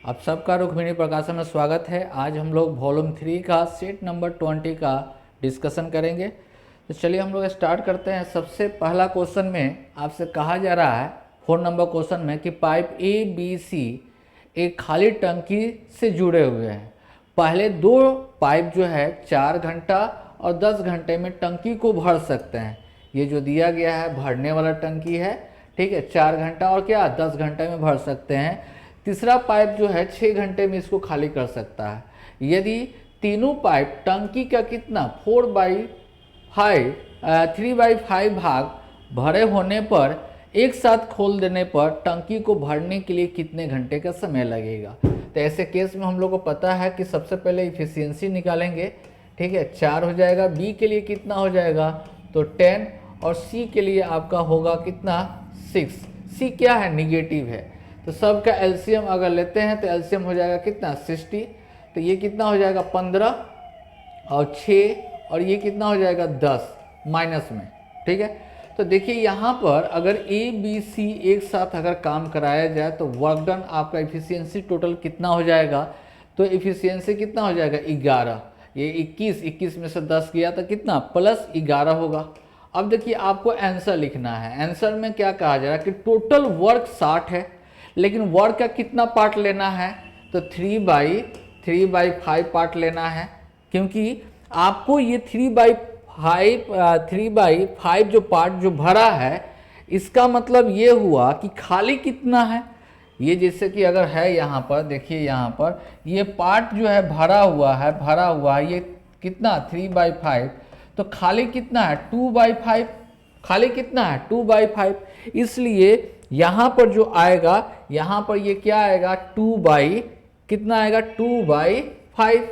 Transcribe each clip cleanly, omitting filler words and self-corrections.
आप सबका रुक्मिणी प्रकाशन में स्वागत है। आज हम लोग वॉल्यूम 3 का सेट नंबर 20 का डिस्कशन करेंगे। तो चलिए हम लोग स्टार्ट करते हैं। सबसे पहला क्वेश्चन में आपसे कहा जा रहा है 4 नंबर क्वेश्चन में कि पाइप ए बी सी एक खाली टंकी से जुड़े हुए हैं। पहले दो पाइप जो है 4 घंटा और 10 घंटे में टंकी को भर सकते हैं। ये जो दिया गया है भरने वाला टंकी है, ठीक है। 4 घंटा और क्या 10 घंटे में भर सकते हैं। तीसरा पाइप जो है 6 घंटे में इसको खाली कर सकता है। यदि तीनों पाइप टंकी का कितना 3/5 भाग भरे होने पर एक साथ खोल देने पर टंकी को भरने के लिए कितने घंटे का समय लगेगा। तो ऐसे केस में हम लोग को पता है कि सबसे पहले इफिशियंसी निकालेंगे, ठीक है। 4 हो जाएगा, बी के लिए कितना हो जाएगा तो 10 और सी के लिए आपका होगा कितना 6। सी क्या है निगेटिव है, तो सबका एलसीएम अगर लेते हैं तो एलसीएम हो जाएगा कितना 60। तो ये कितना हो जाएगा 15 और 6 और ये कितना हो जाएगा 10 माइनस में, ठीक है। तो देखिए यहाँ पर अगर ए बी सी एक साथ अगर काम कराया जाए तो वर्क डन आपका इफिशियंसी टोटल कितना हो जाएगा, तो इफिशियंसी कितना हो जाएगा 11। ये 21 में से 10 गया तो कितना प्लस 11 होगा। अब देखिए आपको आंसर लिखना है। आंसर में क्या कहा जा रहा है कि टोटल वर्क 60 है, लेकिन वर्क का कितना पार्ट लेना है तो 3/5 पार्ट लेना है, क्योंकि आपको ये 3/5 जो पार्ट जो भरा है इसका मतलब ये हुआ कि खाली कितना है। ये जैसे कि अगर है यहाँ पर देखिए, यहाँ पर ये पार्ट जो है भरा हुआ है ये कितना 3/5, तो खाली कितना है 2/5। खाली कितना है 2/5, इसलिए यहाँ पर जो आएगा यहाँ पर ये क्या आएगा कितना आएगा 2/5,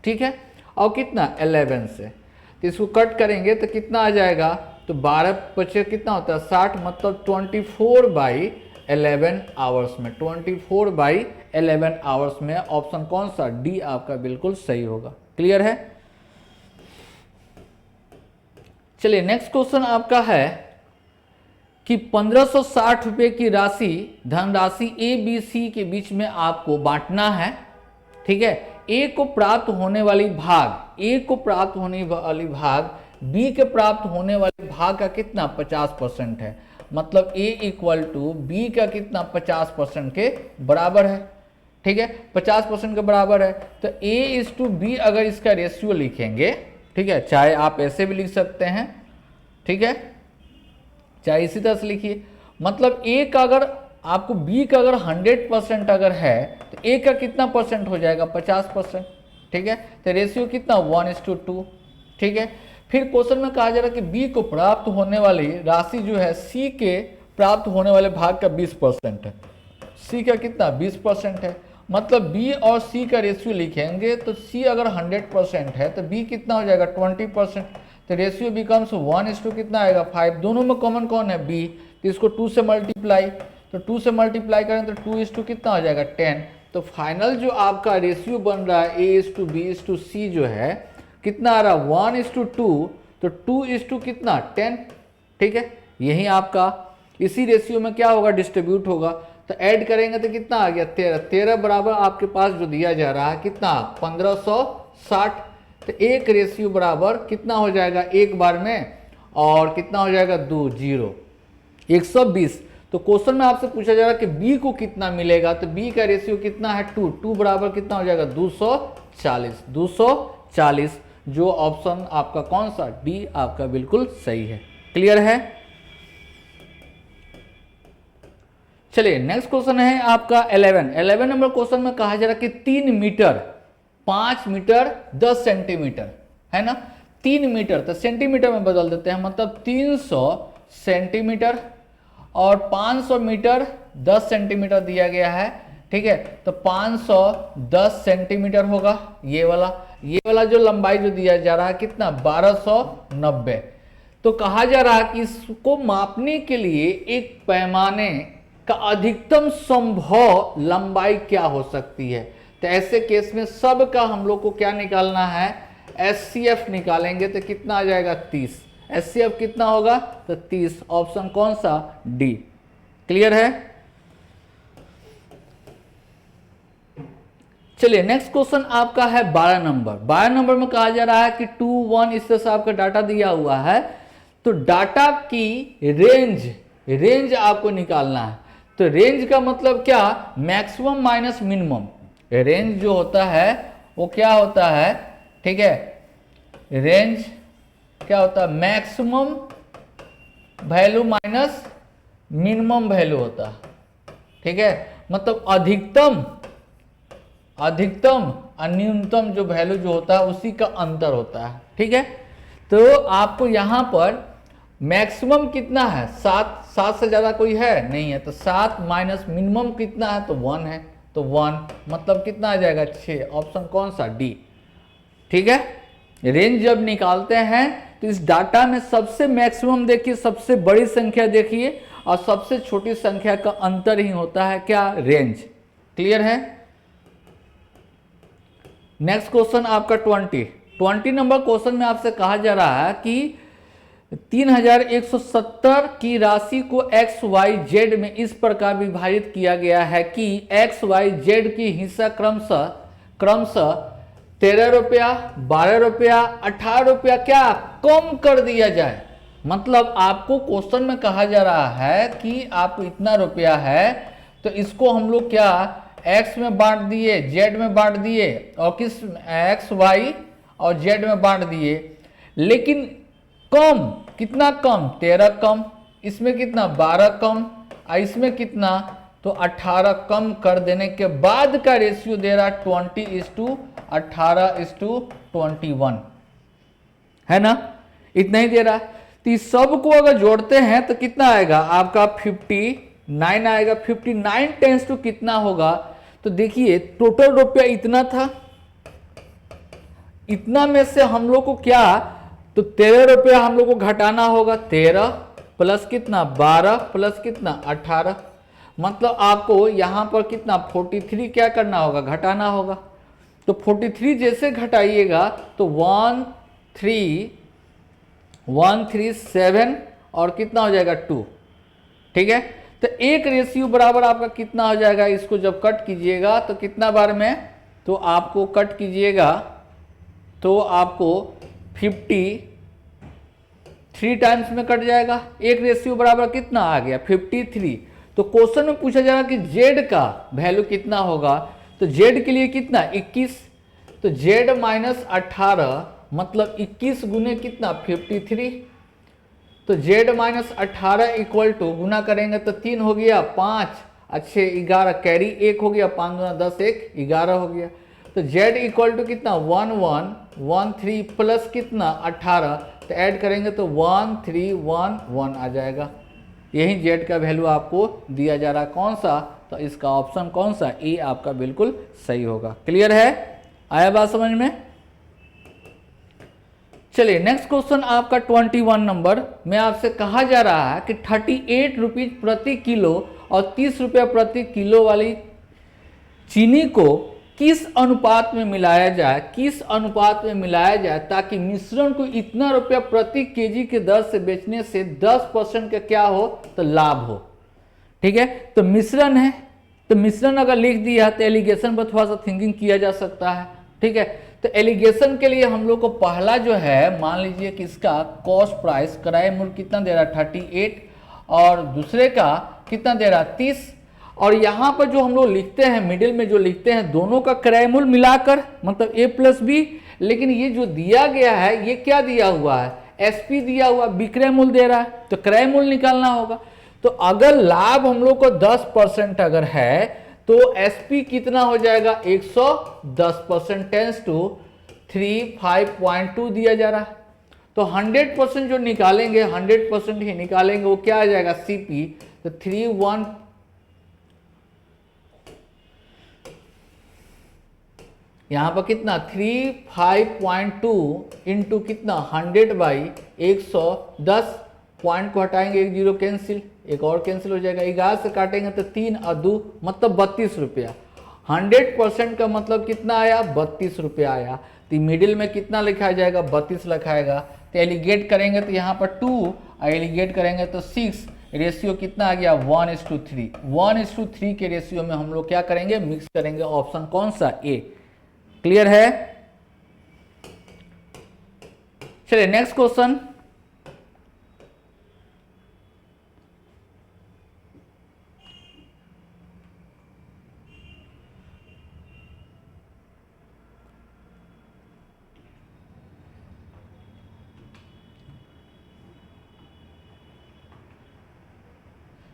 ठीक है। और कितना 11 से, तो इसको कट करेंगे तो कितना आ जाएगा तो 12 कितना होता है 60, मतलब 24/11 आवर्स में 24/11 आवर्स में ऑप्शन कौन सा डी आपका बिल्कुल सही होगा। क्लियर है। चलिए नेक्स्ट क्वेश्चन आपका है कि 1560 रुपये की राशि धनराशि ए बी सी के बीच में आपको बांटना है, ठीक है। ए को प्राप्त होने वाली भाग बी के प्राप्त होने वाले भाग का कितना 50% है, मतलब ए इक्वल टू बी का कितना 50% के बराबर है, ठीक है। 50% के बराबर है तो A/B अगर इसका रेशियो लिखेंगे, ठीक है, चाहे आप ऐसे भी लिख सकते हैं, ठीक है, चाहे इसी तरह से लिखिए। मतलब ए का अगर आपको बी का अगर 100% अगर है तो ए का कितना परसेंट हो जाएगा 50%, ठीक है। तो रेशियो कितना 1:2, ठीक है। फिर क्वेश्चन में कहा जा रहा है कि बी को प्राप्त होने वाली राशि जो है सी के प्राप्त होने वाले भाग का 20% है। सी का कितना 20% है, मतलब बी और सी का रेशियो लिखेंगे तो सी अगर 100% है तो बी कितना हो जाएगा 20%। तो रेशियो बिकम्स 1:2 कितना आएगा 5। दोनों में कॉमन कौन है बी, तो इसको 2 से मल्टीप्लाई, तो 2 से मल्टीप्लाई करें तो 2:2 कितना हो जाएगा 10। तो फाइनल जो आपका रेशियो बन रहा है A/B/C जो है कितना आ रहा है 1:2, तो 2:2 कितना 10, ठीक है। यही आपका इसी रेशियो में क्या होगा डिस्ट्रीब्यूट होगा, तो ऐड करेंगे तो कितना आ गया 13 बराबर आपके पास जो दिया जा रहा है कितना 1560। तो एक रेशियो बराबर कितना हो जाएगा एक बार में, और कितना हो जाएगा 120। तो क्वेश्चन में आपसे पूछा जा रहा है कि बी को कितना मिलेगा, तो बी का रेशियो कितना है 2 बराबर कितना हो जाएगा 240। जो ऑप्शन आपका कौन सा डी आपका बिल्कुल सही है। क्लियर है। चलिए नेक्स्ट क्वेश्चन है आपका 11 नंबर क्वेश्चन में कहा जा रहा है कि 3 मीटर 5 मीटर 10 सेंटीमीटर है ना। 3 मीटर तो सेंटीमीटर में बदल देते हैं, मतलब 300 सेंटीमीटर और 500 मीटर 10 सेंटीमीटर दिया गया है, ठीक है। तो 510 सेंटीमीटर होगा ये वाला जो लंबाई जो दिया जा रहा है कितना 1290। तो कहा जा रहा है कि इसको मापने के लिए एक पैमाने का अधिकतम संभव लंबाई क्या हो सकती है। तो ऐसे केस में सब का हम लोग को क्या निकालना है SCF निकालेंगे तो कितना आ जाएगा 30। SCF कितना होगा तो 30, ऑप्शन कौन सा डी। क्लियर है। चलिए नेक्स्ट क्वेश्चन आपका है 12 नंबर। 12 नंबर में कहा जा रहा है कि 2 1 इस तरह से आपका डाटा दिया हुआ है, तो डाटा की रेंज आपको निकालना है। तो रेंज का मतलब क्या, मैक्सिमम माइनस मिनिमम। रेंज जो होता है वो क्या होता है, ठीक है, रेंज क्या होता है, maximum value minus minimum value होता है, ठीक है। मतलब अधिकतम और न्यूनतम जो वैल्यू जो होता है उसी का अंतर होता है, ठीक है। तो आपको यहाँ पर मैक्सिमम कितना है, 7 से ज़्यादा कोई है नहीं है, तो 7 माइनस मिनिमम कितना है, तो 1 है, तो 1 मतलब कितना आ जाएगा, 6। ऑप्शन कौन सा, डी, ठीक है। रेंज जब निकालते हैं तो इस डाटा में सबसे मैक्सिमम देखिए, सबसे बड़ी संख्या देखिए, और सबसे छोटी संख्या का अंतर ही होता है क्या, रेंज। क्लियर है। नेक्स्ट क्वेश्चन आपका 20 नंबर क्वेश्चन में आपसे कहा जा रहा है कि 3170 की राशि को एक्स वाई जेड में इस प्रकार विभाजित किया गया है कि एक्स वाई जेड की हिस्सा क्रमशः 13 रुपया, 12 रुपया, 18 रुपया क्या कम कर दिया जाए। मतलब आपको क्वेश्चन में कहा जा रहा है कि आपको इतना रुपया है, तो इसको हम लोग क्या एक्स में बांट दिए, जेड में बांट दिए, और किस एक्स वाई और जेड में बांट दिए, लेकिन कम कितना कम, 13 कम, इसमें कितना 12 कम, और इसमें कितना तो 18 कम कर देने के बाद का रेशियो दे रहा 20:18:21 है ना, इतना ही दे रहा है। तो इस सब को अगर जोड़ते हैं तो कितना आएगा आपका 59 आएगा। 59 टेंस टू कितना होगा, तो देखिए टोटल रुपया इतना था, इतना में से हम लोग को क्या, तो 13 रुपया हम लोग को घटाना होगा, 13 प्लस कितना 12 प्लस कितना 18, मतलब आपको यहां पर कितना 43 क्या करना होगा, घटाना होगा। तो 43 जैसे घटाइएगा तो 137 और कितना हो जाएगा 2, ठीक है। तो एक रेशियो बराबर आपका कितना हो जाएगा, इसको जब कट कीजिएगा तो कितना बार में, तो आपको कट कीजिएगा तो आपको 53 टाइम्स में कट जाएगा। एक रेशियो बराबर कितना आ गया 53। तो क्वेश्चन में पूछा जा रहा कि जेड का वैल्यू कितना होगा, तो जेड के लिए कितना 21, तो जेड माइनस 18 मतलब 21 गुने कितना 53, तो जेड माइनस 18 इक्वल टू गुना करेंगे तो 3 हो गया, 5 अच्छे 11 कैरी 1 हो गया, 5 गुना 10 1 11 हो गया। तो जेड इक्वल टू कितना 1113 प्लस कितना 18, तो ऐड करेंगे तो 1311 आ जाएगा। यही जेड का वैल्यू आपको दिया जा रहा है, कौन सा, तो इसका ऑप्शन कौन सा, ए आपका बिल्कुल सही होगा। क्लियर है, आया बात समझ में। चलिए नेक्स्ट क्वेश्चन आपका 21 नंबर में आपसे कहा जा रहा है कि 38 रुपीज प्रति किलो और 30 रुपया प्रति किलो वाली चीनी को किस अनुपात में मिलाया जाए, ताकि मिश्रण को इतना रुपया प्रति केजी के दर से बेचने से 10% का क्या हो, तो लाभ हो, ठीक है। तो मिश्रण है, तो मिश्रण अगर लिख दिया तो एलिगेशन पर थोड़ा सा थिंकिंग किया जा सकता है, ठीक है। तो एलिगेशन के लिए हम लोग को पहला जो है, मान लीजिए कि इसका कॉस्ट प्राइस क्रय मूल्य कितना दे रहा है 38, और दूसरे का कितना दे रहा है 30, और यहाँ पर जो हम लोग लिखते हैं मिडिल में जो लिखते हैं दोनों का क्रय मूल्य मिलाकर, मतलब ए प्लस बी, लेकिन ये जो दिया गया है ये क्या दिया हुआ है, एसपी दिया हुआ, विक्रय मूल्य दे रहा है, तो क्रय मूल्य निकालना होगा। तो अगर लाभ हम लोग को 10% अगर है तो एसपी कितना हो जाएगा 110% टेंस टू 35.2 दिया जा रहा है। तो 100% जो निकालेंगे 100% ही निकालेंगे, वो क्या आ जाएगा सीपी, तो 31 यहाँ पर कितना 35.2 इंटू कितना 100/110, पॉइंट को हटाएंगे, एक जीरो कैंसिल, एक और कैंसिल हो जाएगा, 11 से काटेंगे तो 3 और 2 मतलब 32 रुपया। 100% का मतलब कितना आया 32 रुपया आया। तो मिडिल में कितना लिखा जाएगा 32 लिखाएगा। तो एलिगेट करेंगे तो यहाँ पर 2 और एलिगेट करेंगे तो 6, रेशियो कितना आ गया 1:3। 1:3 के रेशियो में हम लोग क्या करेंगे, मिक्स करेंगे। ऑप्शन कौन सा, ए। क्लियर है? चलिए नेक्स्ट क्वेश्चन।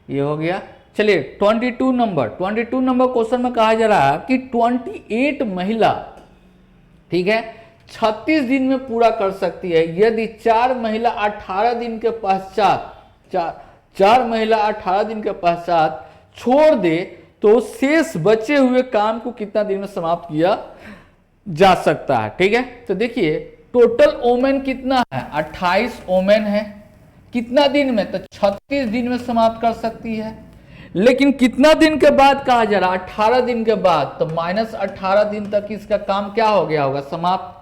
ये हो गया। चलिए 22 नंबर क्वेश्चन में कहा जा रहा है कि 28 महिला, ठीक है, 36 दिन में पूरा कर सकती है यदि 4 महिला 18 दिन के पश्चात चार महिला 18 दिन के पश्चात छोड़ दे तो शेष बचे हुए काम को कितना दिन में समाप्त किया जा सकता है। ठीक है, तो देखिए टोटल ओमेन कितना है, 28 ओमेन है, कितना दिन में, तो 36 दिन में समाप्त कर सकती है। लेकिन कितना दिन के बाद कहा जा रहा, 18 दिन के बाद, तो -18 दिन तक इसका काम क्या हो गया होगा, समाप्त।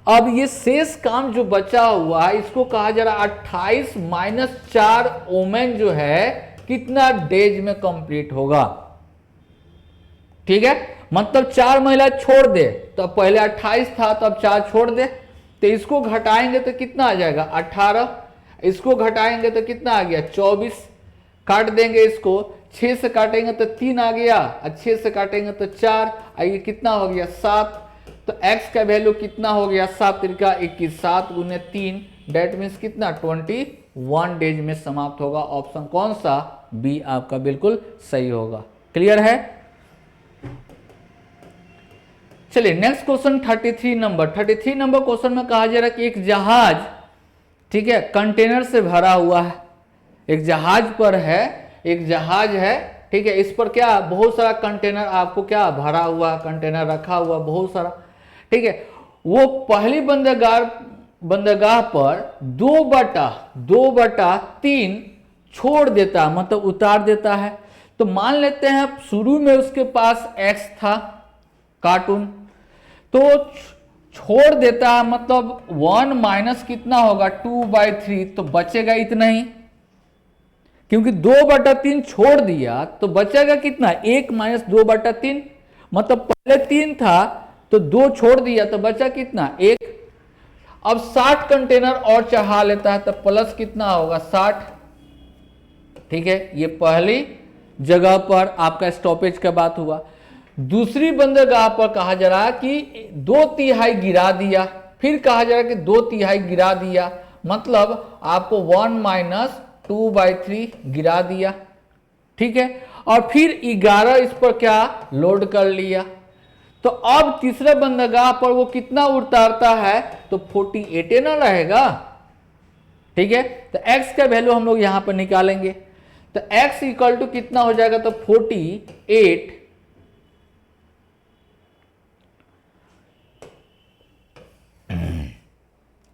अब ये शेष काम जो बचा हुआ है इसको कहा जा रहा 28 - 4 ओमेन जो है कितना डेज में कंप्लीट होगा। ठीक है, मतलब 4 महिला छोड़ दे, तो पहले 28 था तो अब 4 छोड़ दे, तो इसको घटाएंगे तो कितना आ जाएगा 18, इसको घटाएंगे तो कितना आ गया 24, काट देंगे इसको, 6 से काटेंगे तो 3 आ गया, और 6 से काटेंगे तो 4, ये कितना हो गया 7। तो x का वैल्यू कितना हो गया 7 त्रिका 21, 7 गुने 3, डेट मीन्स कितना 21 डेज में समाप्त होगा। ऑप्शन कौन सा, बी आपका बिल्कुल सही होगा। क्लियर है? चलिए नेक्स्ट क्वेश्चन 33 नंबर क्वेश्चन में कहा जा रहा है कि एक जहाज, ठीक है, कंटेनर से भरा हुआ है, एक जहाज पर है, एक जहाज है, ठीक है, इस पर क्या बहुत सारा कंटेनर आपको क्या भरा हुआ, कंटेनर रखा हुआ बहुत सारा, ठीक है। वो पहली बंदरगाह पर 2/3 छोड़ देता है, मतलब उतार देता है। तो मान लेते हैं शुरू में उसके पास x था कार्टून, तो छोड़ देता है, मतलब 1 माइनस कितना होगा 2/3, तो बचेगा इतना ही, क्योंकि 2/3 छोड़ दिया तो बचेगा कितना 1 - 2/3, मतलब पहले 3 था तो 2 छोड़ दिया तो बचा कितना 1। अब 60 कंटेनर और चढ़ा लेता है तो प्लस कितना होगा 60। ठीक है, ये पहली जगह पर आपका स्टॉपेज का बात हुआ। दूसरी बंदरगाह पर कहा जा रहा है कि 2/3 गिरा दिया, फिर कहा जा रहा है कि 2/3 गिरा दिया, मतलब आपको 1 - 2/3 गिरा दिया। ठीक है, और फिर 11 इस पर क्या लोड कर लिया। तो अब तीसरे बंदरगाह पर वो कितना उतारता है, तो 48 ना रहेगा। ठीक है, तो x का वैल्यू हम लोग यहां पर निकालेंगे, तो x इक्वल टू कितना हो जाएगा, तो 48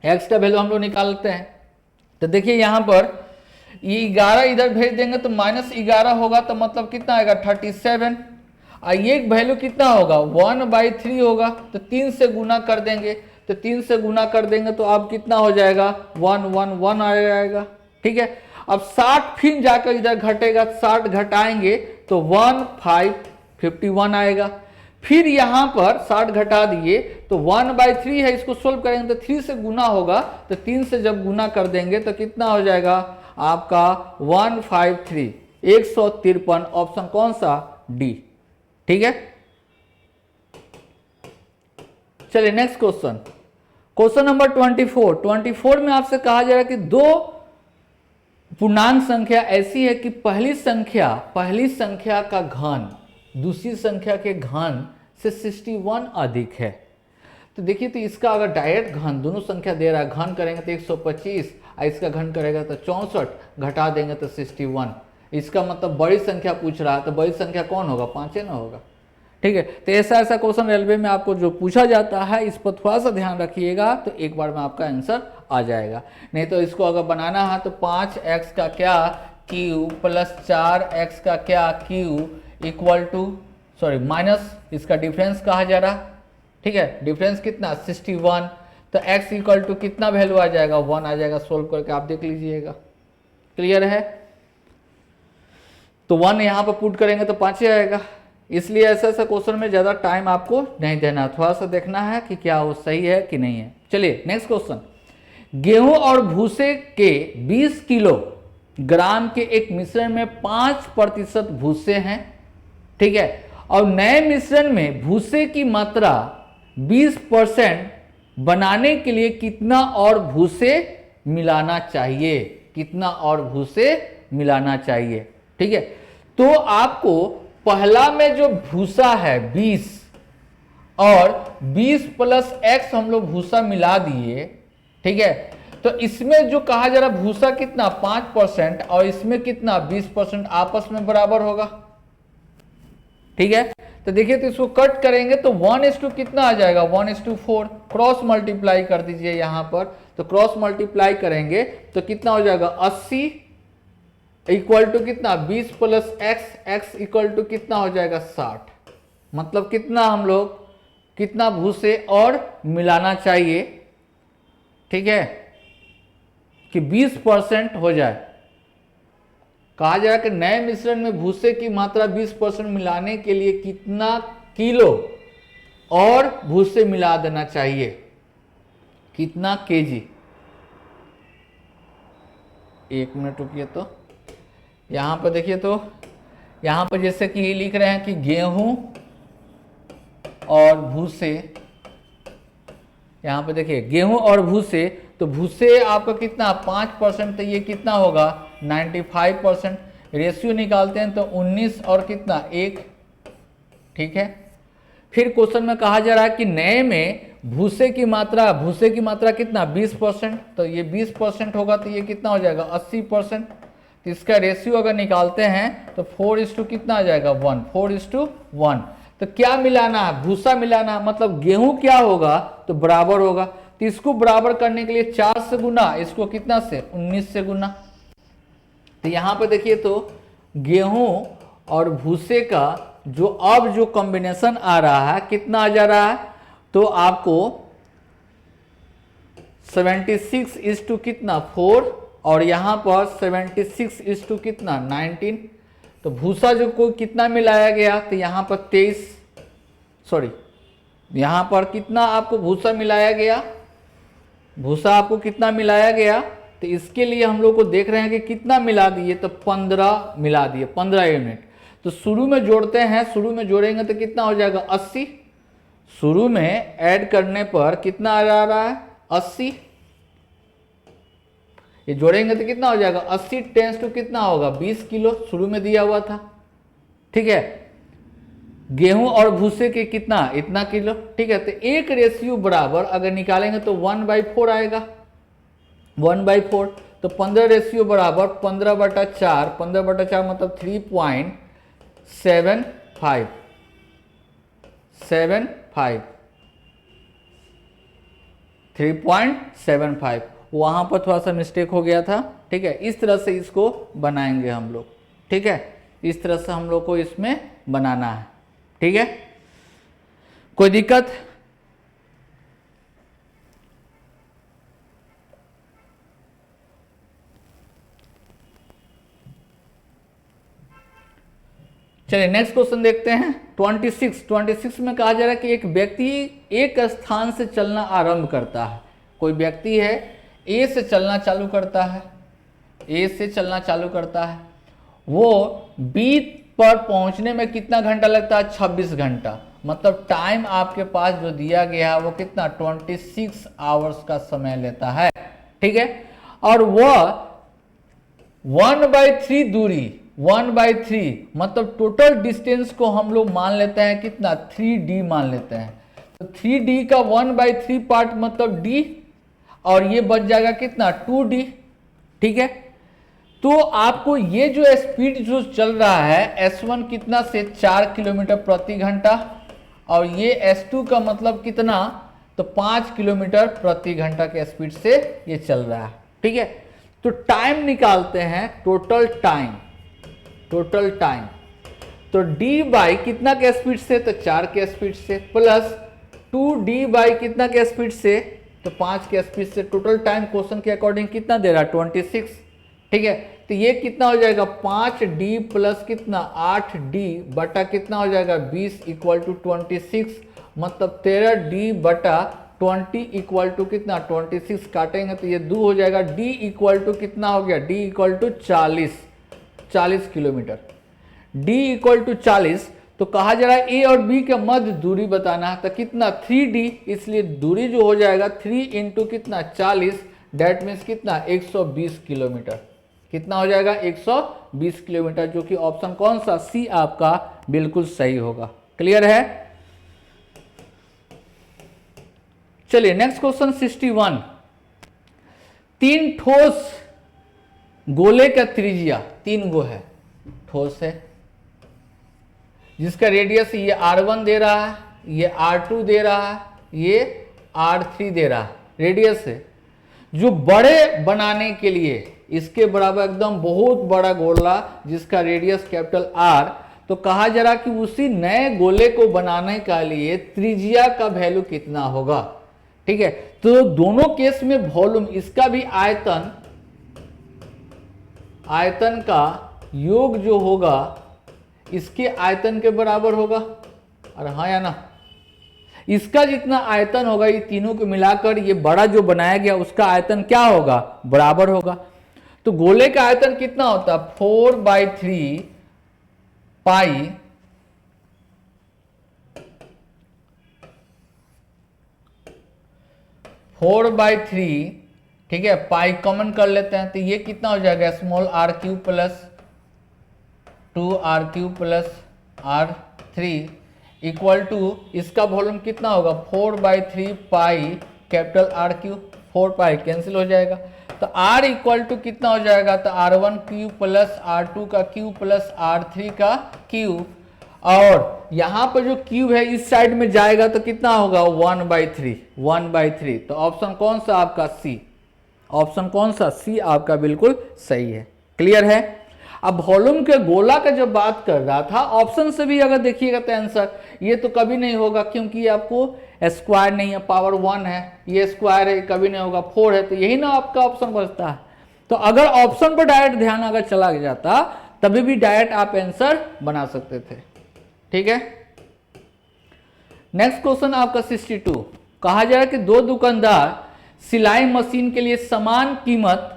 x का वैल्यू हम लोग निकालते हैं। तो देखिए यहां पर ये 11 इधर भेज देंगे तो -11 होगा, तो मतलब कितना आएगा 37, और ये वैल्यू कितना होगा 1/3 होगा, तो 3 से गुना कर देंगे, तो 3 से गुना कर देंगे तो अब कितना हो जाएगा 1 आ जाएगा। ठीक है, अब 60 फिर जाकर इधर घटेगा, 60 घटाएंगे तो 1551 आएगा। फिर यहां पर 60 घटा दिए तो 1/3 है, इसको सोल्व करेंगे तो 3 से गुना होगा, तो 3 से जब गुना कर देंगे तो कितना हो जाएगा आपका 153, 153। ऑप्शन कौन सा, डी। ठीक है, चलिए नेक्स्ट क्वेश्चन नंबर 24 में आपसे कहा जा रहा है कि 2 पूर्णांक संख्या ऐसी है कि पहली संख्या का घन दूसरी संख्या के घन से 61 अधिक है। तो देखिए, तो इसका अगर डायरेक्ट घन दोनों संख्या दे रहा है, घन करेंगे तो 125, और इसका घन करेगा तो 64, घटा देंगे तो 61। इसका मतलब बड़ी संख्या पूछ रहा है, तो बड़ी संख्या कौन होगा, 5 ना होगा। ठीक है, तो ऐसा क्वेश्चन रेलवे में आपको जो पूछा जाता है इस पर थोड़ा सा ध्यान रखिएगा, तो एक बार में आपका आंसर आ जाएगा। नहीं तो इसको अगर बनाना है तो 5x का क्या क्यू प्लस 4x का क्या क्यू इक्वल टू माइनस इसका डिफरेंस कहा जा रहा। ठीक है, डिफरेंस कितना 61, तो x इक्वल टू कितना वैल्यू आ जाएगा 1 आ जाएगा। सोल्व करके आप देख लीजिएगा। क्लियर है, तो 1 यहां पर पुट करेंगे तो 5 आएगा। इसलिए ऐसा ऐसा क्वेश्चन में ज़्यादा टाइम आपको नहीं देना, थोड़ा सा देखना है कि क्या वो सही है कि नहीं है। चलिए नेक्स्ट क्वेश्चन, गेहूं और भूसे के 20 किलोग्राम के एक मिश्रण में 5% भूसे हैं, ठीक है, और नए मिश्रण में भूसे की मात्रा 20% बनाने के लिए कितना और भूसे मिलाना चाहिए, कितना और भूसे मिलाना चाहिए, ठीक है। तो आपको पहला में जो भूसा है 20 और 20 प्लस x हम लोग भूसा मिला दिए, ठीक है, तो इसमें जो कहा जा रहा भूसा कितना 5% और इसमें कितना 20% आपस में बराबर होगा, ठीक है। तो देखिए तो इसको कट करेंगे तो 1:2 कितना आ जाएगा 1:4, क्रॉस मल्टीप्लाई कर दीजिए यहां पर, तो क्रॉस मल्टीप्लाई करेंगे तो कितना हो जाएगा 80 इक्वल टू कितना 20 प्लस x इक्वल टू कितना हो जाएगा 60। मतलब कितना हम लोग कितना भूसे और मिलाना चाहिए, ठीक है, कि 20% हो जाए। कहा जा रहा है कि नए मिश्रण में भूसे की मात्रा 20% मिलाने के लिए कितना किलो और भूसे मिला देना चाहिए, कितना केजी। एक मिनट रुकिए, तो यहां पर देखिए, तो यहां पर जैसे कि ये लिख रहे हैं कि गेहूं और भूसे, यहां पर देखिए गेहूं और भूसे, तो भूसे आपका कितना 5%, तो ये कितना होगा 95%। रेशियो निकालते हैं तो 19 और कितना 1, ठीक है। फिर क्वेश्चन में कहा जा रहा है कि नए में भूसे की मात्रा कितना 20%, तो ये 20% होगा तो ये कितना हो जाएगा 80%। तो इसका रेशियो अगर निकालते हैं तो 4:1 कितना आ जाएगा 1, 4:1। तो क्या मिलाना है, भूसा मिलाना है, मतलब गेहूं क्या होगा तो बराबर होगा, तो इसको बराबर करने के लिए 4 से गुना, इसको कितना से 19 से गुना। तो यहां पर देखिए तो गेहूं और भूसे का जो कॉम्बिनेशन आ रहा है कितना आ जा रहा है, तो आपको 76 कितना 4 और यहां पर 76 कितना 19। तो भूसा जो को कितना मिलाया गया, तो यहां पर 23, यहां पर कितना आपको भूसा मिलाया गया, भूसा आपको कितना मिलाया गया, तो इसके लिए हम लोग को देख रहे हैं कि कितना मिला दिए, तो 15 मिला दिए, 15 यूनिट। तो शुरू में जोड़ते हैं, शुरू में जोड़ेंगे तो कितना हो जाएगा 80, शुरू में ऐड करने पर कितना आ रहा है 80, ये जोड़ेंगे तो कितना हो जाएगा 80 टेंस टू कितना होगा 20 किलो, शुरू में दिया हुआ था, ठीक है। गेहूं और भूसे के कितना इतना किलो, ठीक है। तो एक रेशियो बराबर अगर निकालेंगे तो 1/4 आएगा, 1/4। तो 15 रेशियो बराबर 15/4, 15/4 मतलब 3.75, 3.75। वहां पर थोड़ा सा मिस्टेक हो गया था, ठीक है। इस तरह से इसको बनाएंगे हम लोग, ठीक है, इस तरह से हम लोग को इसमें बनाना है, ठीक है। कोई दिक्कत? चलिए नेक्स्ट क्वेश्चन देखते हैं 26 में कहा जा रहा है कि एक व्यक्ति एक स्थान से चलना आरंभ करता है, कोई व्यक्ति है ए से चलना चालू करता है, ए से चलना चालू करता है, वो बी पर पहुंचने में कितना घंटा लगता है 26 घंटा। मतलब टाइम आपके पास जो दिया गया है वो कितना 26 आवर्स का समय लेता है, ठीक है। और वह 1/3 दूरी, 1/3 मतलब टोटल डिस्टेंस को हम लोग मान लेते हैं कितना 3D मान लेते हैं। तो 3D का 1/3 पार्ट मतलब D, और ये बच जाएगा कितना 2D, ठीक है। तो आपको ये जो स्पीड जो चल रहा है S1 कितना से 4 किलोमीटर प्रति घंटा, और ये S2 का मतलब कितना तो 5 किलोमीटर प्रति घंटा के स्पीड से ये चल रहा है, ठीक है। तो टाइम निकालते हैं, टोटल टाइम, तो D बाई कितना के स्पीड से, तो 4 के स्पीड से, प्लस 2D बाई कितना के स्पीड से, तो 5 के स्पीड से। टोटल टाइम क्वेश्चन के अकॉर्डिंग कितना दे रहा है 26, ठीक है, तो ये कितना हो जाएगा 5d प्लस कितना 8d बटा कितना हो जाएगा 20 इक्वल टू 26, मतलब 13d बटा 20 इक्वल टू कितना 26, काटेंगे तो ये 2 हो जाएगा। d इक्वल टू कितना हो गया, d equal to 40 kilometre. d equal to 40, तो कहा जा रहा है a और b के मध्य दूरी बताना है, तो कितना 3d, इसलिए दूरी जो हो जाएगा 3 इंटू कितना 40, डेट मीन्स कितना 120 किलोमीटर। कितना हो जाएगा 120 किलोमीटर, जो कि ऑप्शन कौन सा सी आपका बिल्कुल सही होगा। क्लियर है। चलिए नेक्स्ट क्वेश्चन 61। 3 ठोस गोले का त्रिज्या 3 गो है, ठोस है, जिसका रेडियस ये r1 दे रहा है, ये r2 दे रहा है, ये r3 दे रहा है, रेडियस है। जो बड़े बनाने के लिए इसके बराबर एकदम बहुत बड़ा गोला जिसका रेडियस कैपिटल R, तो कहा जा रहा कि उसी नए गोले को बनाने के लिए त्रिज्या का वैल्यू कितना होगा। ठीक है, तो दोनों केस में वॉल्यूम, इसका भी आयतन का योग जो होगा इसके आयतन के बराबर होगा। अरे हाँ या ना, इसका जितना आयतन होगा ये तीनों को मिलाकर ये बड़ा जो बनाया गया उसका आयतन क्या होगा, बराबर होगा। तो गोले का आयतन कितना होता है 4/3 पाई ठीक है, पाई कॉमन कर लेते हैं, तो ये कितना हो जाएगा small r³ plus 2r³ plus r3 equal to इसका वॉल्यूम कितना होगा 4/3 pi capital R³, 4 pi cancel हो जाएगा, तो R इक्वल टू कितना हो जाएगा, तो r1³ प्लस r2 का क्यूब प्लस r3 का क्यूब, और यहाँ पर जो क्यूब है इस साइड में जाएगा तो कितना होगा 1/3, तो ऑप्शन कौन सा आपका सी, ऑप्शन कौन सा सी आपका बिल्कुल सही है। क्लियर है। अब वॉल्यूम के गोला का जब बात कर रहा था, ऑप्शन से भी अगर देखिएगा तो आंसर ये तो कभी नहीं होगा, क्योंकि ये आपको स्क्वायर नहीं है, पावर 1 है, ये स्क्वायर है, कभी नहीं होगा, 4 है, तो यही ना आपका ऑप्शन बचता है। तो अगर ऑप्शन पर डायरेक्ट ध्यान अगर चला जाता तभी भी डायरेक्ट आप आंसर बना सकते थे। ठीक है, नेक्स्ट क्वेश्चन आपका 62। कहा जा रहा है कि 2 दुकानदार सिलाई मशीन के लिए समान कीमत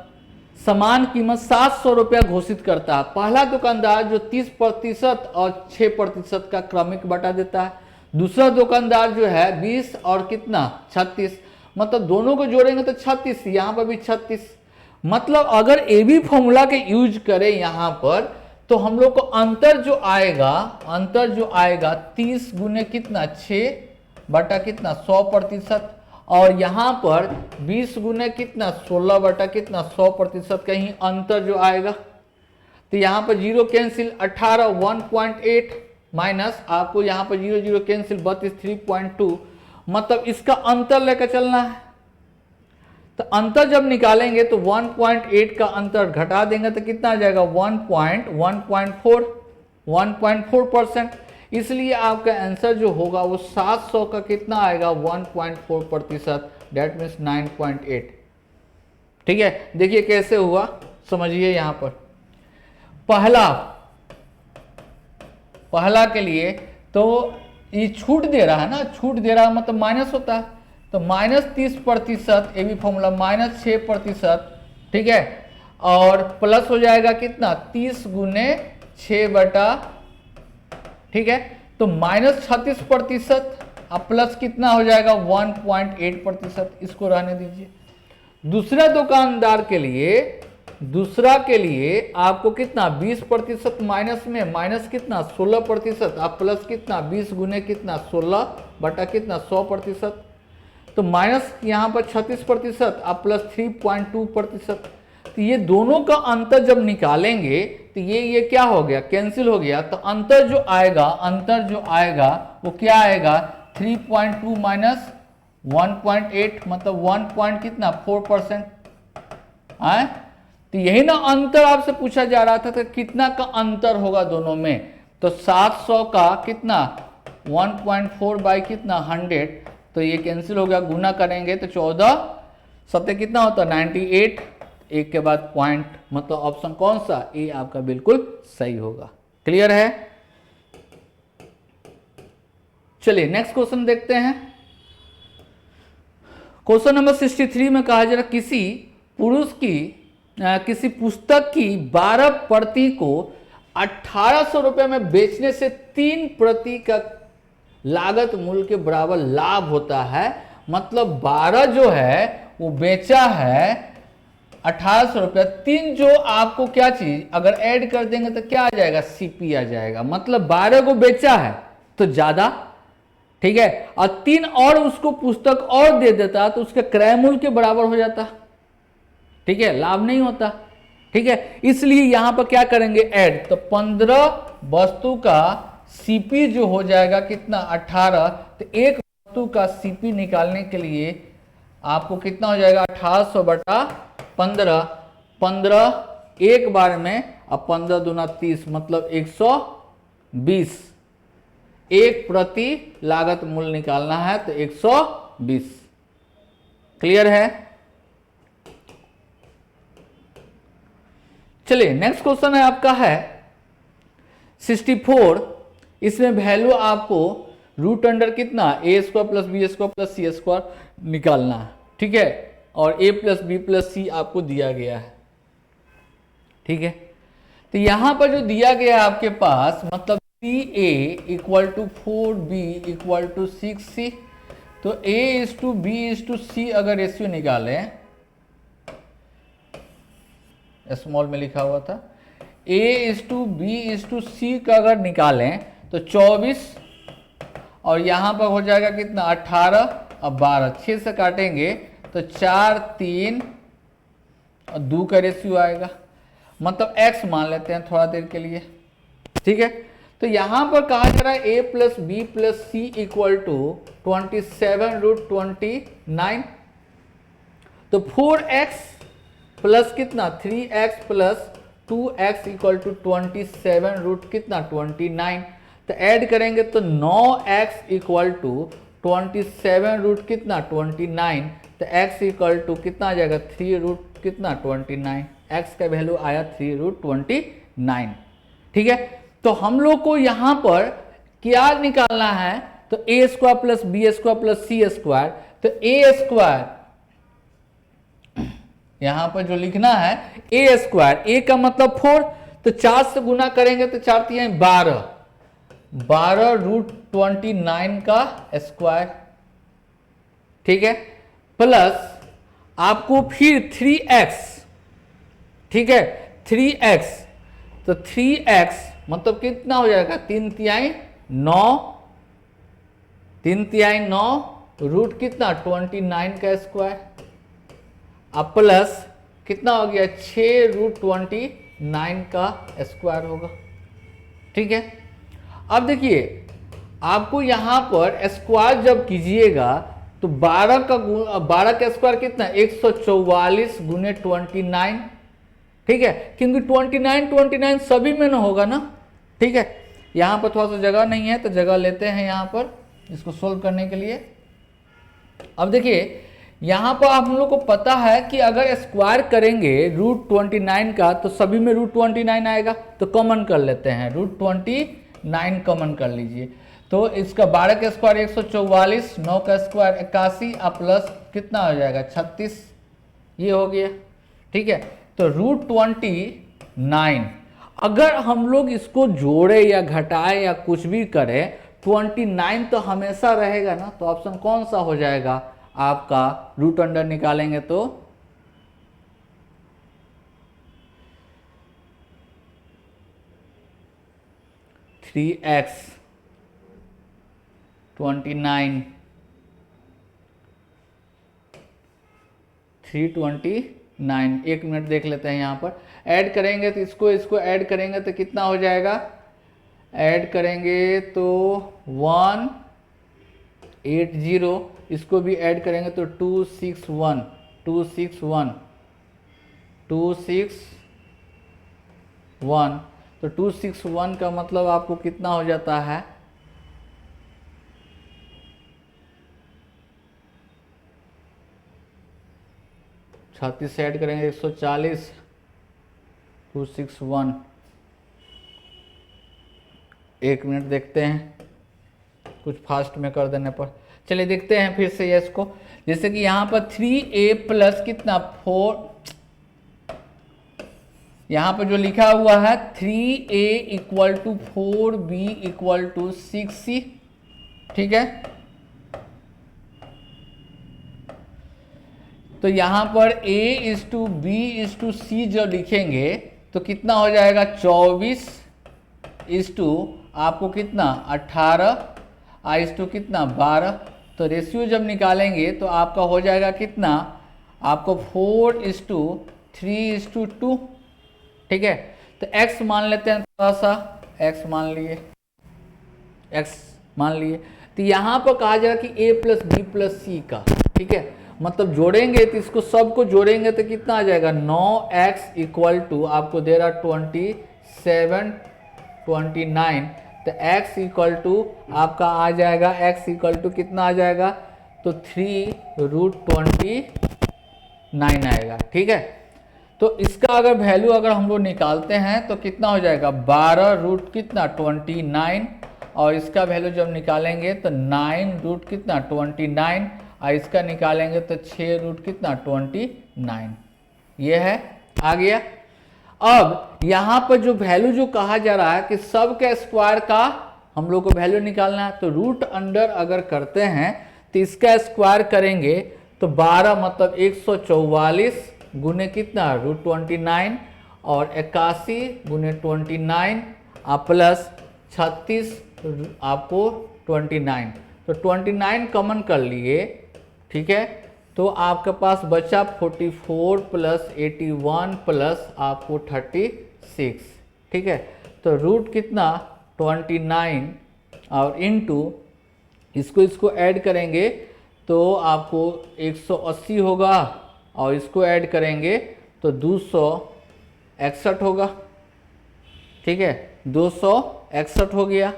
700 रुपया घोषित करता है। पहला दुकानदार जो 30% और 6% का क्रमिक बटा देता है, दूसरा दुकानदार जो है 20 और कितना 36, मतलब दोनों को जोड़ेंगे तो 36, यहाँ पर भी 36, मतलब अगर ए बी फॉर्मूला के यूज करें यहाँ पर तो हम लोग को अंतर जो आएगा 30 गुने कितना 6 बटा कितना 100%, और यहाँ पर 20 गुने कितना 16 बटा कितना 100%, कहीं अंतर जो आएगा, तो यहाँ पर 0 कैंसिल 18 1.8 माइनस आपको यहाँ पर 0 कैंसिल 32 3.2, मतलब इसका अंतर लेकर चलना है। तो अंतर जब निकालेंगे तो 1.8 का अंतर घटा देंगे तो कितना आ जाएगा 1.4%, इसलिए आपका आंसर जो होगा वो 700 का कितना आएगा 1.4%, डेट मीन्स 9.8। ठीक है, देखिए कैसे हुआ, समझिए। यहाँ पर पहला के लिए तो ये छूट दे रहा है ना, छूट दे रहा है मतलब माइनस होता है, तो -30%, ये भी फॉर्मूला -6%, ठीक है, और प्लस हो जाएगा कितना 30 गुने 6 बटा, ठीक है, तो -36%, अब प्लस कितना हो जाएगा 1.8%, इसको रहने दीजिए। दूसरा दुकानदार के लिए आपको कितना 20% माइनस में माइनस कितना 16%, अब प्लस कितना 20 गुने कितना 16 बटा कितना 100%, तो माइनस यहाँ पर 36%, अब प्लस 3.2%, तो ये दोनों का अंतर जब निकालेंगे तो ये क्या हो गया, कैंसिल हो गया, तो अंतर जो आएगा वो क्या आएगा 3.2 माइनस 1.8, मतलब 1.4%। तो यही ना अंतर आपसे पूछा जा रहा था, तो कितना का अंतर होगा दोनों में, तो 700 का कितना 1.4 बाई कितना 100, तो ये कैंसिल हो गया, गुना करेंगे तो 14 7 कितना होता है 98, एक के बाद पॉइंट, मतलब ऑप्शन कौन सा, ए आपका बिल्कुल सही होगा। क्लियर है? चलिए नेक्स्ट क्वेश्चन देखते हैं। क्वेश्चन नंबर 63 में कहा जा रहा किसी पुरुष की किसी पुस्तक की 12 प्रति को 1800 रुपये में बेचने से 3 प्रति का लागत मूल्य के बराबर लाभ होता है। मतलब 12 जो है वो बेचा है 1800 रुपये, 3 जो आपको क्या चीज अगर ऐड कर देंगे तो क्या आ जाएगा, सीपी आ जाएगा। मतलब 12 को बेचा है तो ज्यादा, ठीक है, और 3 और उसको पुस्तक और दे देता तो उसके क्रय मूल्य के बराबर हो जाता, ठीक है, लाभ नहीं होता, ठीक है। इसलिए यहां पर क्या करेंगे, ऐड, तो 15 वस्तु का सीपी जो हो जाएगा कितना, 18। तो एक वस्तु का सीपी निकालने के लिए आपको कितना हो जाएगा, 1800 बटा 15, 15 एक बार में, अब 15 दूना 30, मतलब 120। एक प्रति लागत मूल्य निकालना है तो 120। क्लियर है? चलिए नेक्स्ट क्वेश्चन है आपका है 64। इसमें वैल्यू आपको रूट अंडर कितना, A square plus B square plus C square निकालना है, ठीक है, और A plus B plus C आपको दिया गया है, ठीक है। तो यहां पर जो दिया गया है आपके पास, मतलब C A equal to 4b equal to 6c, तो a is to B is to C अगर रेशियो निकालें, स्मॉल में लिखा हुआ था, a is to B is to C का अगर निकालें तो 24, और यहां पर हो जाएगा कितना, 18 और 12, 6 से काटेंगे तो 4 3 और 2 का रेशियो आएगा, मतलब x मान लेते हैं थोड़ा देर के लिए, ठीक है। तो यहां पर कहा जा रहा है a plus B plus C equal to 27 root 29, तो 4x प्लस कितना 3x plus 2x equal to 27 root कितना 29, तो ऐड करेंगे तो 9x इक्वल टू 27 रूट कितना 29, तो x इक्वल टू कितना आ जाएगा 3 रूट कितना 29, x का वैल्यू आया 3 रूट 29, ठीक है। तो हम लोग को यहां पर क्या निकालना है, तो A square plus B square plus C square, तो ए स्क्वायर यहां पर जो लिखना है ए स्क्वायर, ए का मतलब 4, तो 4 से गुना करेंगे तो 4 3 12, 12 रूट 29 का स्क्वायर, ठीक है, प्लस आपको फिर 3x, ठीक है, 3x, तो 3x मतलब कितना हो जाएगा 3 तिहाई 9, 3 तिहाई 9 रूट कितना 29 का स्क्वायर, अब प्लस कितना हो गया 6 रूट 29 का स्क्वायर होगा, ठीक है। अब देखिए आपको यहां पर स्क्वायर जब कीजिएगा तो 12 का स्क्वायर कितना 144 गुने 29, ठीक है, क्योंकि 29 सभी में ना होगा ना, ठीक है। यहां पर थोड़ा सा जगह नहीं है तो जगह लेते हैं यहां पर इसको सोल्व करने के लिए। अब देखिए यहां पर आप हम लोग को पता है कि अगर स्क्वायर करेंगे रूट 29 का तो सभी में रूट 29 आएगा, तो कॉमन कर लेते हैं, रूट 29 कॉमन कर लीजिए, तो इसका 12 का स्क्वायर 144, 9 का स्क्वायर 81 और प्लस कितना हो जाएगा 36, ये हो गया, ठीक है। तो रूट 29 अगर हम लोग इसको जोड़े या घटाए या कुछ भी करें, 29 तो हमेशा रहेगा ना, तो ऑप्शन कौन सा हो जाएगा आपका, रूट अंडर निकालेंगे तो 3x 29 329, एक मिनट देख लेते हैं यहाँ पर, ऐड करेंगे तो इसको ऐड करेंगे तो कितना हो जाएगा, ऐड करेंगे तो 180, इसको भी ऐड करेंगे तो 261 तो 261 का मतलब आपको कितना हो जाता है, 36 से ऐड करेंगे 140, 261। 1 मिनट देखते हैं, कुछ फास्ट में कर देने पर। चलिए देखते हैं फिर से यस को। जैसे कि यहाँ पर 3a प्लस कितना 4, यहाँ पर जो लिखा हुआ है 3a equal to 4b equal to 6c, ठीक है। तो यहाँ पर a is to b is to c जो लिखेंगे तो कितना हो जाएगा 24 इज टू आपको कितना 18, आ इज टू कितना 12। तो रेशियो जब निकालेंगे तो आपका हो जाएगा कितना, आपको 4 इज टू 3 इज टू 2, ठीक है। तो x मान लेते हैं, थोड़ा सा x मान लिए, x मान लिए। तो यहाँ पर कहा जाएगा कि a प्लस बी प्लस सी का, ठीक है। मतलब जोड़ेंगे तो इसको सबको जोड़ेंगे तो कितना आ जाएगा 9x इक्वल टू आपको दे रहा 27, 29। तो x इक्वल टू आपका आ जाएगा, x इक्वल टू कितना आ जाएगा, तो 3√29 आएगा, ठीक है। तो इसका अगर वैल्यू अगर हम लोग निकालते हैं तो कितना हो जाएगा 12 रूट कितना 29, और इसका वैल्यू जब निकालेंगे तो 9 रूट कितना 29, और इसका निकालेंगे तो 6 रूट कितना 29। ये है, आ गया। अब यहाँ पर जो वैल्यू जो कहा जा रहा है कि सब के स्क्वायर का हम लोग को वैल्यू निकालना है, तो रूट अंडर अगर करते हैं तो इसका स्क्वायर करेंगे तो 12 मतलब 144 गुने कितना √29 और 81 गुने 29 प्लस 36 आपको 29। तो 29 कॉमन कर लिए, ठीक है। तो आपके पास बचा 44 प्लस 81 प्लस आपको 36, ठीक है। तो रूट कितना 29 और इनटू इसको ऐड करेंगे तो आपको 180 होगा, और इसको ऐड करेंगे तो 261 होगा, ठीक है। 261 हो गया।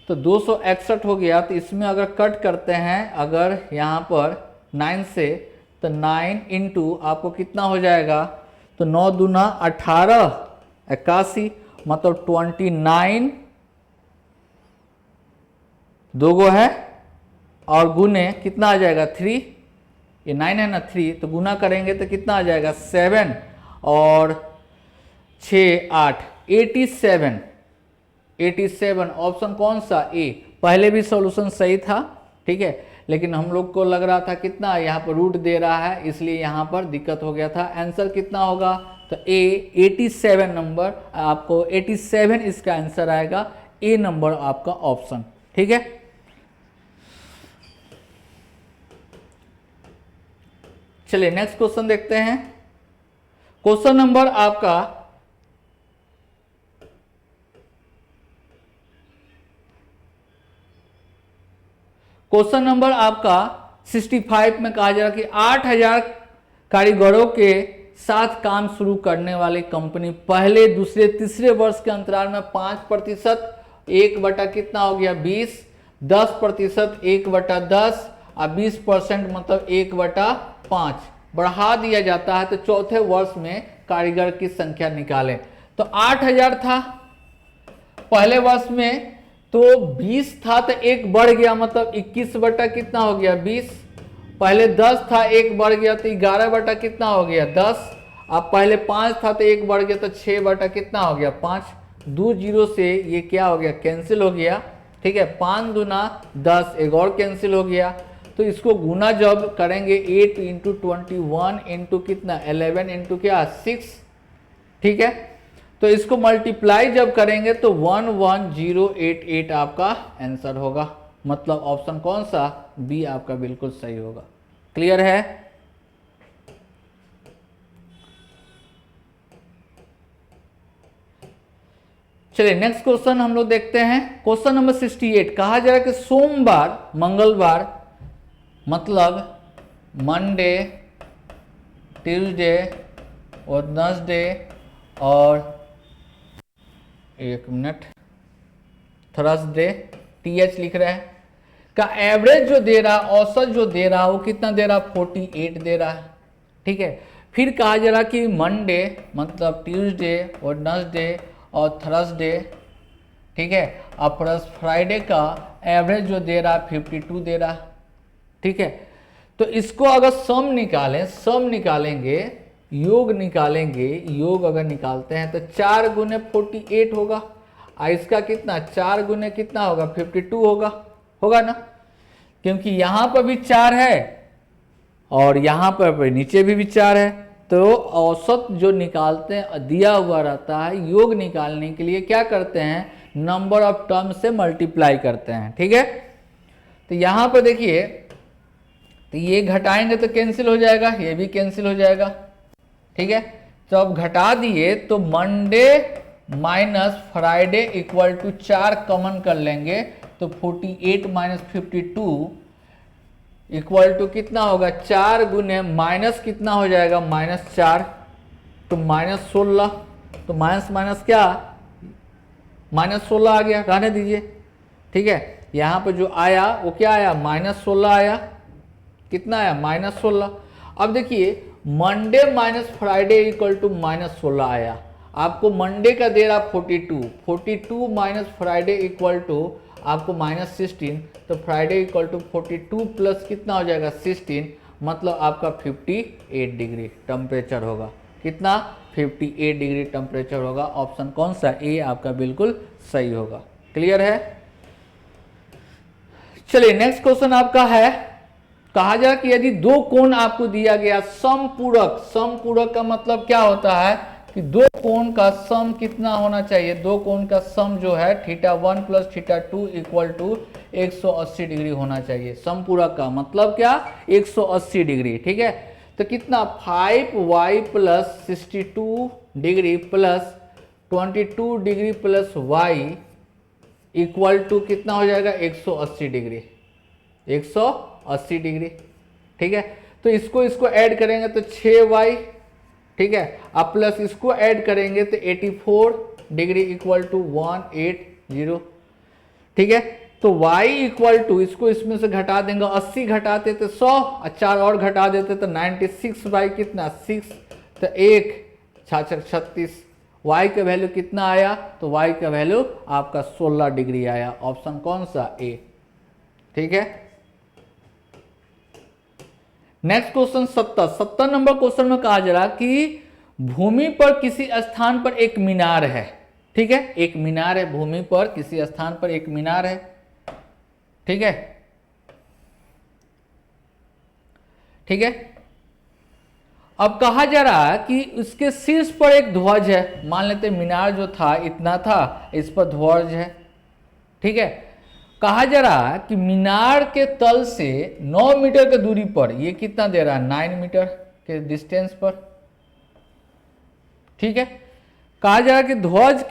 तो 261 हो गया। तो इसमें अगर कट करते हैं अगर यहाँ पर 9 से, तो 9 इंटू आपको कितना हो जाएगा, तो 9 दूना 18, 81 मतलब 29 दो गो है, और गुने कितना आ जाएगा 3, ये 9 है ना 3, तो गुना करेंगे तो कितना आ जाएगा 7 और 6 8 87। ऑप्शन कौन सा ए। पहले भी सॉल्यूशन सही था, ठीक है, लेकिन हम लोग को लग रहा था कितना यहाँ पर रूट दे रहा है, इसलिए यहाँ पर दिक्कत हो गया था। आंसर कितना होगा, तो ए 87 नंबर, आपको 87 इसका आंसर आएगा, ए नंबर आपका ऑप्शन, ठीक है। चलिए नेक्स्ट क्वेश्चन देखते हैं। क्वेश्चन नंबर आपका क्वेश्चन नंबर आपका 65 में कहा जा रहा है कि 8000 कारीगरों के साथ काम शुरू करने वाली कंपनी पहले दूसरे तीसरे वर्ष के अंतराल में 5% 1 कितना हो गया 20, 10% 1/10 और 20% मतलब 1/5 बढ़ा दिया जाता है। तो चौथे वर्ष में कारीगर की संख्या निकालें। तो 8000 था पहले वर्ष में, तो 20 था तो 1 बढ़ गया मतलब 21 कितना हो गया 20। पहले 10 था 1 बढ़ गया तो 11 कितना हो गया 10। अब पहले 5 था तो 1 बढ़ गया तो 6 कितना हो गया 5। 2 जीरो से ये क्या हो गया कैंसिल हो गया, ठीक है। 5 दूना 10, एक और कैंसिल हो गया। तो इसको गुना जब करेंगे 8 इंटू 21 इंटू कितना 11 इंटू क्या 6, ठीक है। तो इसको मल्टीप्लाई जब करेंगे तो 11088 आपका आंसर होगा। मतलब ऑप्शन कौन सा, बी आपका बिल्कुल सही होगा। क्लियर है। चलिए नेक्स्ट क्वेश्चन हम लोग देखते हैं। क्वेश्चन नंबर 68 कहा जा रहा है कि सोमवार मंगलवार मतलब मंडे ट्यूसडे वेडनेसडे और एक मिनट थर्सडे TH लिख रहा है का एवरेज जो दे रहा, औसत जो दे रहा वो कितना दे रहा 48 दे रहा है, ठीक है। फिर कहा जा रहा कि मंडे मतलब ट्यूसडे, वेडनेसडे और थर्सडे, ठीक है, और प्लस फ्राइडे का एवरेज जो दे रहा 52 दे रहा, ठीक है। तो इसको अगर सम निकालें, सम निकालेंगे, योग निकालेंगे, योग अगर निकालते हैं तो 4 गुने 48 होगा, और इसका कितना 4 गुने कितना होगा 52 होगा, होगा ना, क्योंकि यहाँ पर भी 4 है और यहाँ पर नीचे भी 4 है। तो औसत जो निकालते हैं दिया हुआ रहता है, योग निकालने के लिए क्या करते हैं, नंबर ऑफ टर्म से मल्टीप्लाई करते हैं, ठीक है। तो यहाँ पर देखिए, तो ये घटाएंगे तो कैंसिल हो जाएगा, ये भी कैंसिल हो जाएगा, ठीक है। तो अब घटा दिए तो Monday minus Friday equal to 4 common कर लेंगे तो 48 माइनस 52 इक्वल टू कितना होगा 4 गुने माइनस कितना हो जाएगा -4, तो -16, तो माइनस माइनस क्या -16 आ गया, रहने दीजिए, ठीक है। यहाँ पर जो आया वो क्या आया -16 आया, कितना आया -16। अब देखिए Monday minus Friday equal to -16 आया, आपको मंडे का दे रहा 42 माइनस फ्राइडे इक्वल टू आपको -16, तो फ्राइडे इक्वल टू 42 प्लस कितना हो जाएगा 16, मतलब आपका 58 डिग्री टेम्परेचर होगा, कितना 58 डिग्री टेम्परेचर होगा। ऑप्शन कौन सा, ए आपका बिल्कुल सही होगा। क्लियर है। चलिए नेक्स्ट क्वेश्चन आपका है, कहा जा कि यदि दो कोण आपको दिया गया समपूरक, समपूरक का मतलब क्या होता है कि दो कोण का सम कितना होना चाहिए, दो कोण का सम जो है θ1 प्लस θ2 इक्वल टू 180 डिग्री होना चाहिए। समपूरक का मतलब क्या 180 डिग्री, ठीक है। तो कितना 5y plus 62 degree plus 22 degree plus y equal to कितना हो जाएगा 180 डिग्री, 180 डिग्री, ठीक है। तो इसको ऐड करेंगे तो 6y, ठीक है, अब प्लस इसको ऐड करेंगे तो 84 डिग्री इक्वल टू 180, ठीक है। तो y इक्वल टू इसको इसमें से घटा देंगे, 80 घटाते तो 100 और 4 और घटा देते तो 96 बाई कितना 6, तो 1 36, y का वैल्यू कितना आया, तो y का वैल्यू आपका 16 डिग्री आया। ऑप्शन कौन सा, ए, ठीक है। नेक्स्ट क्वेश्चन 70 नंबर क्वेश्चन में कहा जा रहा कि भूमि पर किसी स्थान पर एक मीनार है, ठीक है, एक मीनार है, भूमि पर किसी स्थान पर एक मीनार है, ठीक है, ठीक है। अब कहा जा रहा है कि उसके शीर्ष पर एक ध्वज है, मान लेते मीनार जो था इतना था, इस पर ध्वज है, ठीक है। कहा जा रहा है कि मीनार के तल से 9 मीटर की दूरी पर, ये कितना दे रहा है 9 मीटर के डिस्टेंस पर, ठीक है। कहा जा रहा है कि ध्वज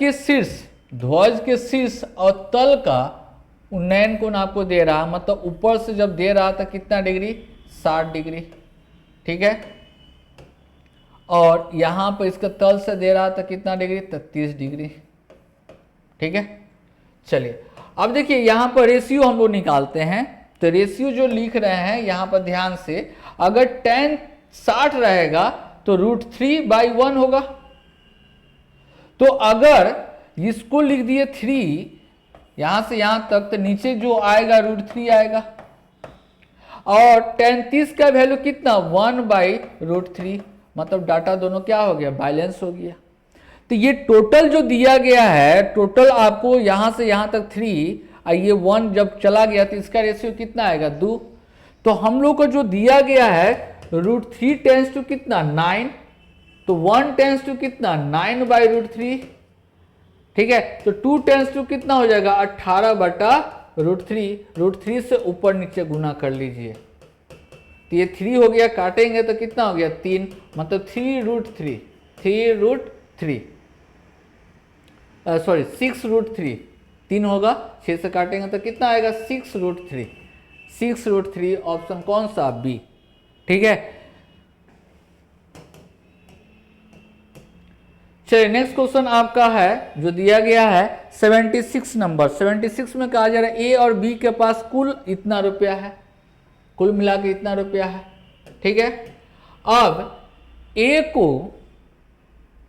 के शीर्ष और तल का उन्नयन कोण आपको दे रहा, मतलब ऊपर से जब दे रहा था कितना डिग्री 60 डिग्री, ठीक है, और यहां पर इसका तल से दे रहा था कितना डिग्री 33 डिग्री, ठीक है। चलिए अब देखिए यहां पर रेशियो हम लोग निकालते हैं, तो रेशियो जो लिख रहे हैं यहां पर ध्यान से, अगर tan 60 रहेगा तो √3/1 होगा, तो अगर इसको लिख दिए 3 यहां से यहां तक, तो नीचे जो आएगा √3 आएगा, और tan 30 का वैल्यू कितना 1/√3, मतलब डाटा दोनों क्या हो गया बैलेंस हो गया। तो ये टोटल जो दिया गया है, टोटल आपको यहां से यहां तक 3 और ये 1 जब चला गया तो इसका रेशियो कितना आएगा 2। तो हम लोग को जो दिया गया है √3 टेंस टू कितना 9, तो 1 टेंस टू कितना 9/√3, ठीक है। तो 2 टेंस टू कितना हो जाएगा 18/√3, √3 से ऊपर नीचे गुना कर लीजिए, तो ये 3 हो गया, काटेंगे तो कितना हो गया 3, मतलब 6√3, 3 होगा, 6 से काटेंगे तो कितना आएगा 6√3, ऑप्शन कौन सा बी, ठीक है। चलिए नेक्स्ट क्वेश्चन आपका है जो दिया गया है 76 नंबर। 76 में कहा जा रहा है ए और बी के पास कुल इतना रुपया है, कुल मिला के इतना रुपया है, ठीक है। अब ए को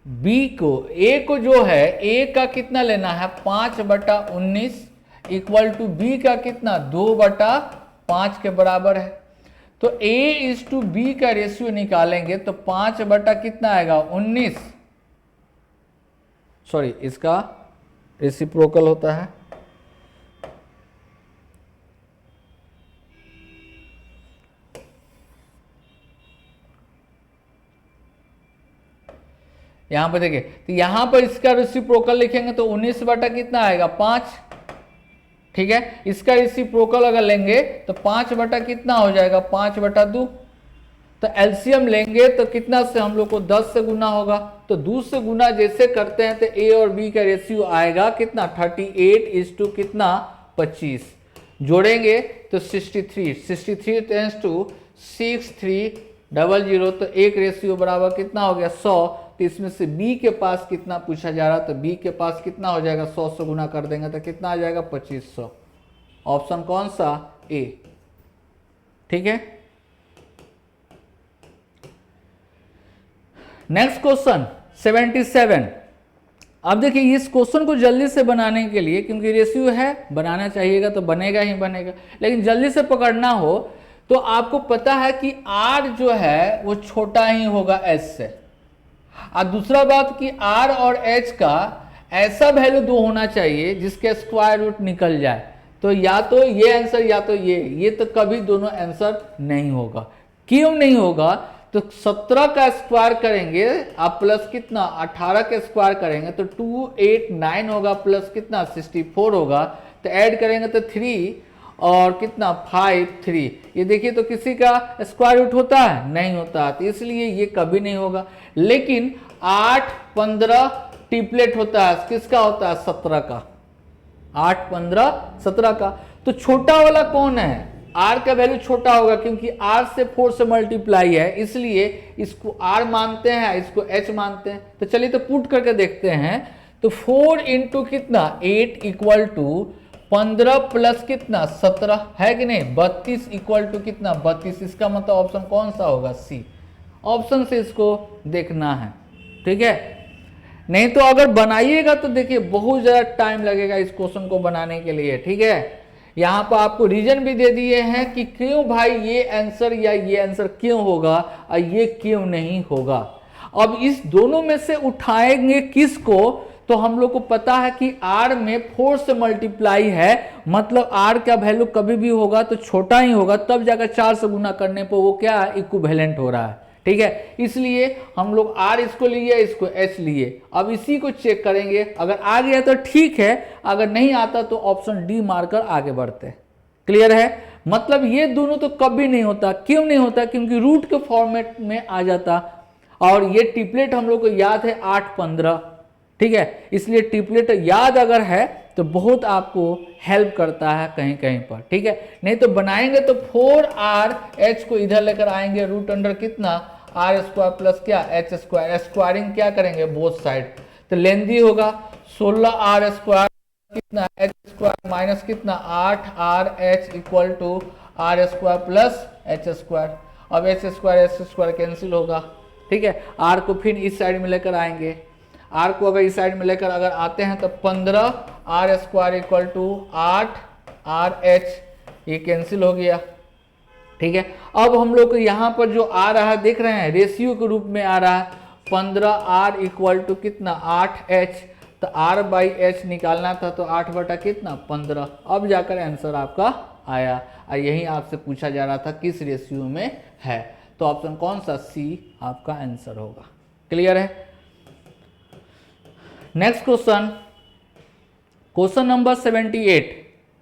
बी को, ए को जो है ए का कितना लेना है 5/19 इक्वल टू बी का कितना 2/5 के बराबर है। तो ए इज टू बी का रेशियो निकालेंगे तो 5 बटा कितना आएगा 19, सॉरी इसका रेसिप्रोकल होता है, यहां पर देखिए, तो यहां पर इसका रेसिप्रोकल लिखेंगे तो 19 बटा कितना आएगा 5, ठीक है। इसका रेसिप्रोकल अगर लेंगे तो 5 बटा कितना हो जाएगा 5/2, तो एलसीएम लेंगे तो कितना से हम लोग को 10 से गुना होगा, तो 2 से गुना जैसे करते हैं तो ए और बी का रेशियो आएगा कितना 38 इज टू कितना 25, जोड़ेंगे तो 63 टेंस टू 6300, तो एक रेशियो बराबर कितना हो गया 100। तो इसमें से बी के पास कितना पूछा जा रहा है, तो बी के पास कितना हो जाएगा 100 से गुना कर देंगे तो कितना आ जाएगा 2500। ऑप्शन कौन सा ए, ठीक है। Next question 77। अब देखिए इस क्वेश्चन को जल्दी से बनाने के लिए, क्योंकि रेशियो है बनाना चाहिएगा तो बनेगा ही बनेगा, लेकिन जल्दी से पकड़ना हो तो आपको पता है कि r जो है वो छोटा ही होगा h से, और दूसरा बात कि r और h का ऐसा वैल्यू 2 होना चाहिए जिसके स्क्वायर रूट निकल जाए, तो या तो ये आंसर या तो ये तो कभी दोनों आंसर नहीं होगा। क्यों नहीं होगा, तो 17 का स्क्वायर करेंगे आप प्लस कितना 18 का स्क्वायर करेंगे तो 289 होगा, प्लस कितना 64 होगा, तो ऐड करेंगे तो 3 और कितना 5 3, ये देखिए तो किसी का स्क्वायर रूट होता है नहीं होता, तो इसलिए ये कभी नहीं होगा। लेकिन 8 15 ट्रिपलेट होता है, किसका होता है 17 का, 8 15 17 का, तो छोटा वाला कौन है, r का वैल्यू छोटा होगा क्योंकि r से 4 से मल्टीप्लाई है, इसलिए इसको r मानते हैं इसको h मानते हैं। तो चलिए तो पुट करके देखते हैं, तो 4 इंटू कितना 8 इक्वल टू 15 प्लस कितना 17 है कि नहीं 32 इक्वल टू कितना 32, इसका मतलब ऑप्शन कौन सा होगा सी, ऑप्शन से इसको देखना है, ठीक है। नहीं तो अगर बनाइएगा तो देखिए बहुत ज़्यादा टाइम लगेगा इस क्वेश्चन को बनाने के लिए, ठीक है। यहाँ पर आपको रीजन भी दे दिए हैं कि क्यों भाई ये आंसर या ये आंसर क्यों होगा और ये क्यों नहीं होगा। अब इस दोनों में से उठाएंगे किसको, तो हम लोग को पता है कि r में 4 से मल्टीप्लाई है, मतलब r का वैल्यू कभी भी होगा तो छोटा ही होगा, तब जाकर 4 से गुना करने पर वो क्या है इक्विवेलेंट हो रहा है, ठीक है। इसलिए हम लोग r इसको लिए इसको h लिए। अब इसी को चेक करेंगे, अगर आ गया तो ठीक है, अगर नहीं आता तो ऑप्शन डी मारकर आगे बढ़ते। क्लियर है, मतलब ये दोनों तो कभी नहीं होता। क्यों नहीं होता, क्योंकि रूट के फॉर्मेट में आ जाता, और ये ट्रिपलेट हम लोग को याद है 8 15, ठीक है। इसलिए ट्रिपलेट याद अगर है तो बहुत आपको हेल्प करता है कहीं कहीं पर, ठीक है। नहीं तो बनाएंगे तो 4r को इधर लेकर आएंगे, रूट अंडर कितना r स्क्वायर प्लस क्या h स्क्वायर, स्क्वायरिंग क्या करेंगे बोथ साइड, तो लेंदी होगा 16r स्क्वायर कितना h स्क्वायर माइनस कितना 8rh equal to r square plus h square. अब h स्क्वायर कैंसिल होगा, ठीक है। r को फिर इस साइड में लेकर आएंगे, r को अगर इस साइड में लेकर अगर आते हैं तो 15r square equal to 8rh, ये कैंसिल हो गया, ठीक है। अब हम लोग को यहाँ पर जो आ रहा है देख रहे हैं रेशियो के रूप में आ रहा है 15r इक्वल टू कितना 8h, तो r बाई h निकालना था तो 8 बटा कितना 15, अब जाकर आंसर आपका आया। और यही आपसे पूछा जा रहा था किस रेशियो में है, तो ऑप्शन कौन सा सी आपका आंसर होगा। क्लियर है। नेक्स्ट क्वेश्चन, क्वेश्चन नंबर 78,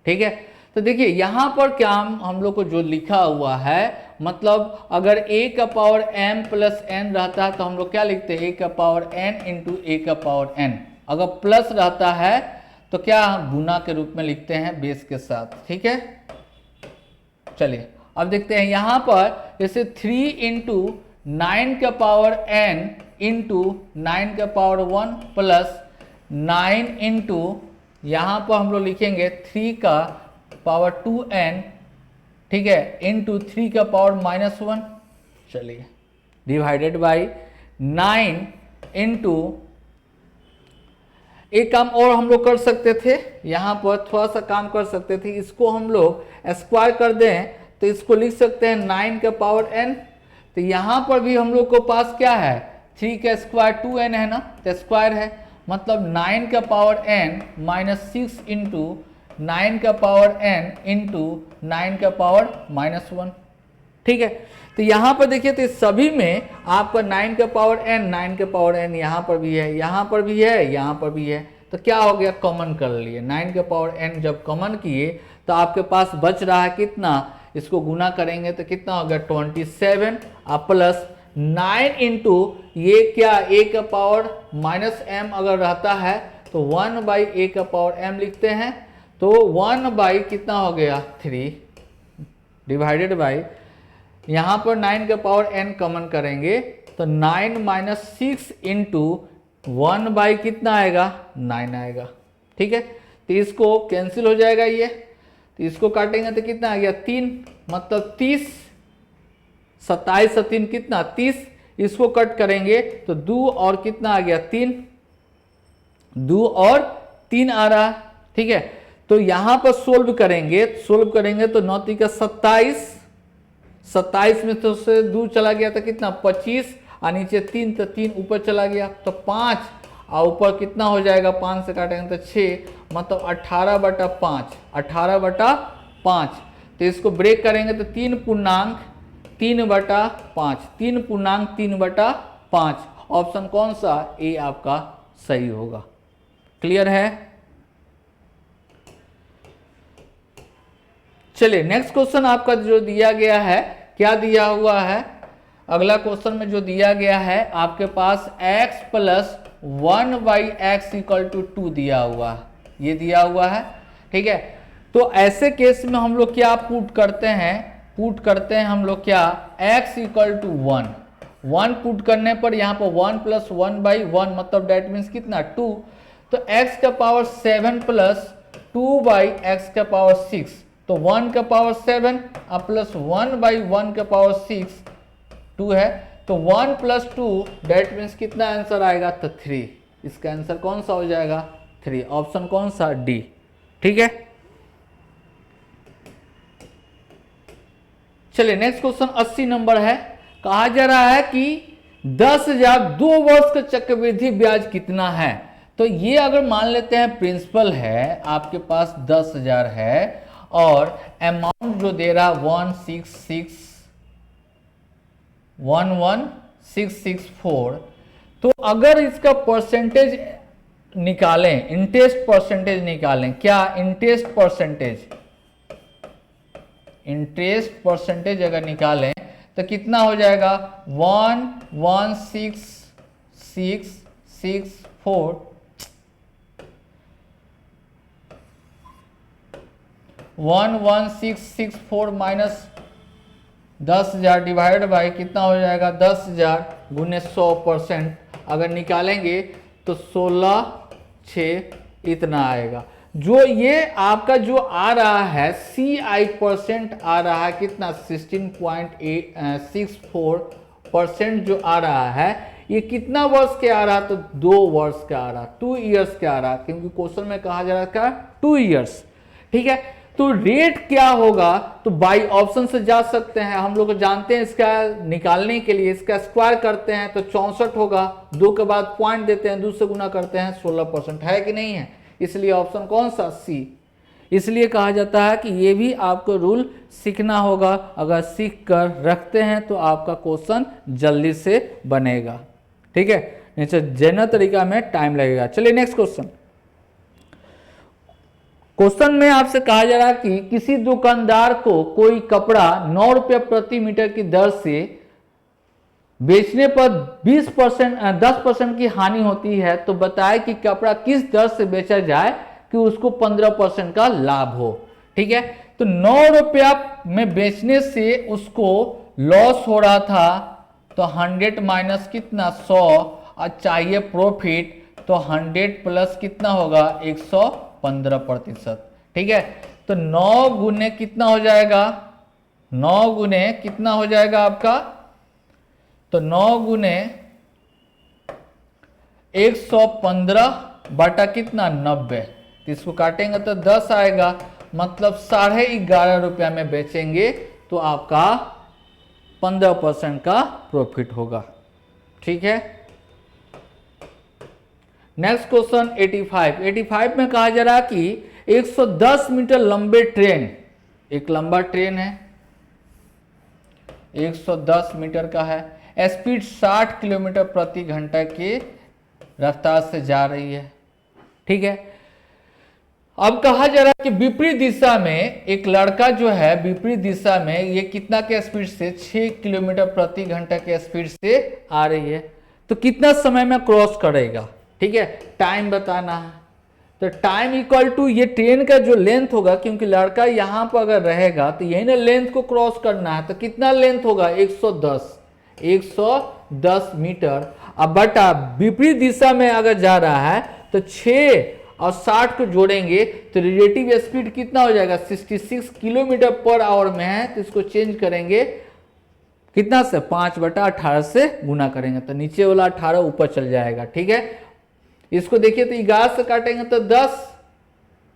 ठीक है। तो देखिए यहाँ पर क्या हम लोग को जो लिखा हुआ है, मतलब अगर a का पावर m प्लस n रहता है तो हम लोग क्या लिखते हैं a का पावर n इंटू a का पावर n, अगर प्लस रहता है तो क्या गुना के रूप में लिखते हैं बेस के साथ, ठीक है। चलिए अब देखते हैं यहाँ पर जैसे 3 इंटू 9 का पावर n इंटू 9 का पावर 1 प्लस 9 इंटू यहाँ पर हम लोग लिखेंगे 3 का पावर 2n, ठीक है, इंटू 3 का पावर -1, चलिए डिवाइडेड बाई 9 इंटू, एक काम और हम लोग कर सकते थे, यहाँ पर थोड़ा सा काम कर सकते थे, इसको हम लोग स्क्वायर कर दें तो इसको लिख सकते हैं 9 का पावर n। तो यहाँ पर भी हम लोग को पास क्या है, 3 का स्क्वायर 2n है ना, तो स्क्वायर है, मतलब 9 का पावर n माइनस 6 इंटू 9 का पावर n इंटू 9 का पावर -1। ठीक है, तो यहाँ पर देखिए तो सभी में आपका 9 का पावर n, 9 का पावर n यहाँ पर भी है, यहाँ पर भी है, यहाँ पर भी है, तो क्या हो गया, कॉमन कर लिए। 9 का पावर n जब कॉमन किए तो आपके पास बच रहा है कितना, इसको गुना करेंगे तो कितना हो गया 27 प्लस 9 इंटू ये क्या a का पावर -m अगर रहता है तो 1/a का पावर m लिखते हैं, तो 1 कितना हो गया 3 डिवाइडेड बाई, यहाँ पर 9 का पावर n कॉमन करेंगे तो 9 माइनस 6 इंटू 1 कितना आएगा 9 आएगा। ठीक है, तो इसको कैंसिल हो जाएगा ये, तो इसको काटेंगे तो कितना आ गया 3, मतलब 30, 27 और 3 कितना 30, इसको कट करेंगे तो 2 और कितना आ गया 3, 2 और 3 आ रहा। ठीक है, तो यहाँ पर सोल्व करेंगे तो 9 3 का 27, 27 में तो से 2 चला गया तो कितना 25, और नीचे 3 तो 3 ऊपर चला गया तो 5, और ऊपर कितना हो जाएगा 5 से काटेंगे तो 6, मतलब 18/5, 18/5। तो इसको ब्रेक करेंगे तो 3 पूर्णांक 3/5, 3 पूर्णांक 3/5। ऑप्शन कौन सा, ए आपका सही होगा। क्लियर है। चलिए नेक्स्ट क्वेश्चन आपका जो दिया गया है, क्या दिया हुआ है, अगला क्वेश्चन में जो दिया गया है आपके पास x plus 1/x equal to 2 दिया हुआ, ये दिया हुआ है। ठीक है, तो ऐसे केस में हम लोग क्या पुट करते हैं हम लोग क्या, x इक्वल टू 1 पुट करने पर यहाँ पर 1 प्लस 1/1 मतलब डेट मीन्स कितना 2, तो x का पावर 7 प्लस 2/x का पावर 6, तो 1 का पावर 7 प्लस 1/1 का पावर 6 2 है, तो 1 प्लस 2 डेट मीन्स कितना आंसर आएगा, तो 3। इसका आंसर कौन सा हो जाएगा 3, ऑप्शन कौन सा डी। ठीक है, चलिए नेक्स्ट क्वेश्चन 80 नंबर है। कहा जा रहा है कि 10,000 2 वर्ष का चक्रवृद्धि ब्याज कितना है। तो ये अगर मान लेते हैं प्रिंसिपल है आपके पास 10,000 है और अमाउंट जो दे रहा 11664, तो अगर इसका परसेंटेज निकालें, इंटरेस्ट परसेंटेज निकालें, क्या इंटरेस्ट परसेंटेज अगर निकालें तो कितना हो जाएगा 11664 माइनस 10,000 डिवाइड बाई कितना हो जाएगा 10,000 गुने 100% अगर निकालेंगे तो 16,6 इतना आएगा। जो ये आपका जो आ रहा है CI% आ रहा है कितना 16.64% जो आ रहा है, ये कितना वर्ष के आ रहा, तो 2 वर्ष का आ रहा, 2 ईयर्स का आ रहा, क्योंकि क्वेश्चन में कहा जा रहा था 2 ईयर्स। ठीक है, तो रेट क्या होगा, तो बाई ऑप्शन से जा सकते हैं, हम लोग जानते हैं इसका निकालने के लिए इसका स्क्वायर करते हैं तो 64 होगा, 2 के बाद पॉइंट देते हैं, 2 से गुना करते हैं 16% है कि नहीं है, इसलिए ऑप्शन कौन सा सी। इसलिए कहा जाता है कि ये भी आपको रूल सीखना होगा, अगर सीख कर रखते हैं तो आपका क्वेश्चन जल्दी से बनेगा। ठीक है, नहीं तो जनरल तरीका में टाइम लगेगा। चलिए नेक्स्ट क्वेश्चन में आपसे कहा जा रहा है कि किसी दुकानदार को कोई कपड़ा 9 रुपये प्रति मीटर की दर से बेचने पर 10% की हानि होती है, तो बताए कि कपड़ा किस दर से बेचा जाए कि उसको 15% का लाभ हो। ठीक है, तो 9 रुपया में बेचने से उसको लॉस हो रहा था, तो 100 माइनस कितना 100 और चाहिए प्रॉफिट, तो 100 प्लस कितना होगा 115%। ठीक है, तो 9 गुने कितना हो जाएगा, 9 गुने कितना हो जाएगा आपका, तो 9 गुने 115 बटा कितना 90, तो इसको काटेंगे तो 10 आएगा, मतलब 11.5 में बेचेंगे तो आपका 15% का प्रॉफिट होगा। ठीक है, नेक्स्ट क्वेश्चन 85 में कहा जा रहा है कि 110 मीटर लंबे ट्रेन, एक लंबा ट्रेन है 110 मीटर का है, स्पीड 60 किलोमीटर प्रति घंटा के रफ्तार से जा रही है। ठीक है, अब कहा जा रहा है कि विपरीत दिशा में एक लड़का जो है विपरीत दिशा में ये कितना के स्पीड से 6 किलोमीटर प्रति घंटा के स्पीड से आ रही है, तो कितना समय में क्रॉस करेगा। ठीक है, टाइम बताना है, तो टाइम इक्वल टू ये ट्रेन का जो लेंथ होगा, क्योंकि लड़का यहां पर अगर रहेगा तो यही ना लेंथ को क्रॉस करना है, तो कितना लेंथ होगा 110 मीटर। अब बटा विपरीत दिशा में अगर जा रहा है तो 6 और 60 को जोड़ेंगे तो रिलेटिव स्पीड कितना हो जाएगा 66 किलोमीटर पर आवर में है, तो इसको चेंज करेंगे कितना से 5/18 से गुना करेंगे, तो नीचे वाला 18 ऊपर चल जाएगा। ठीक है, इसको देखिए तो 11 से काटेंगे तो 10।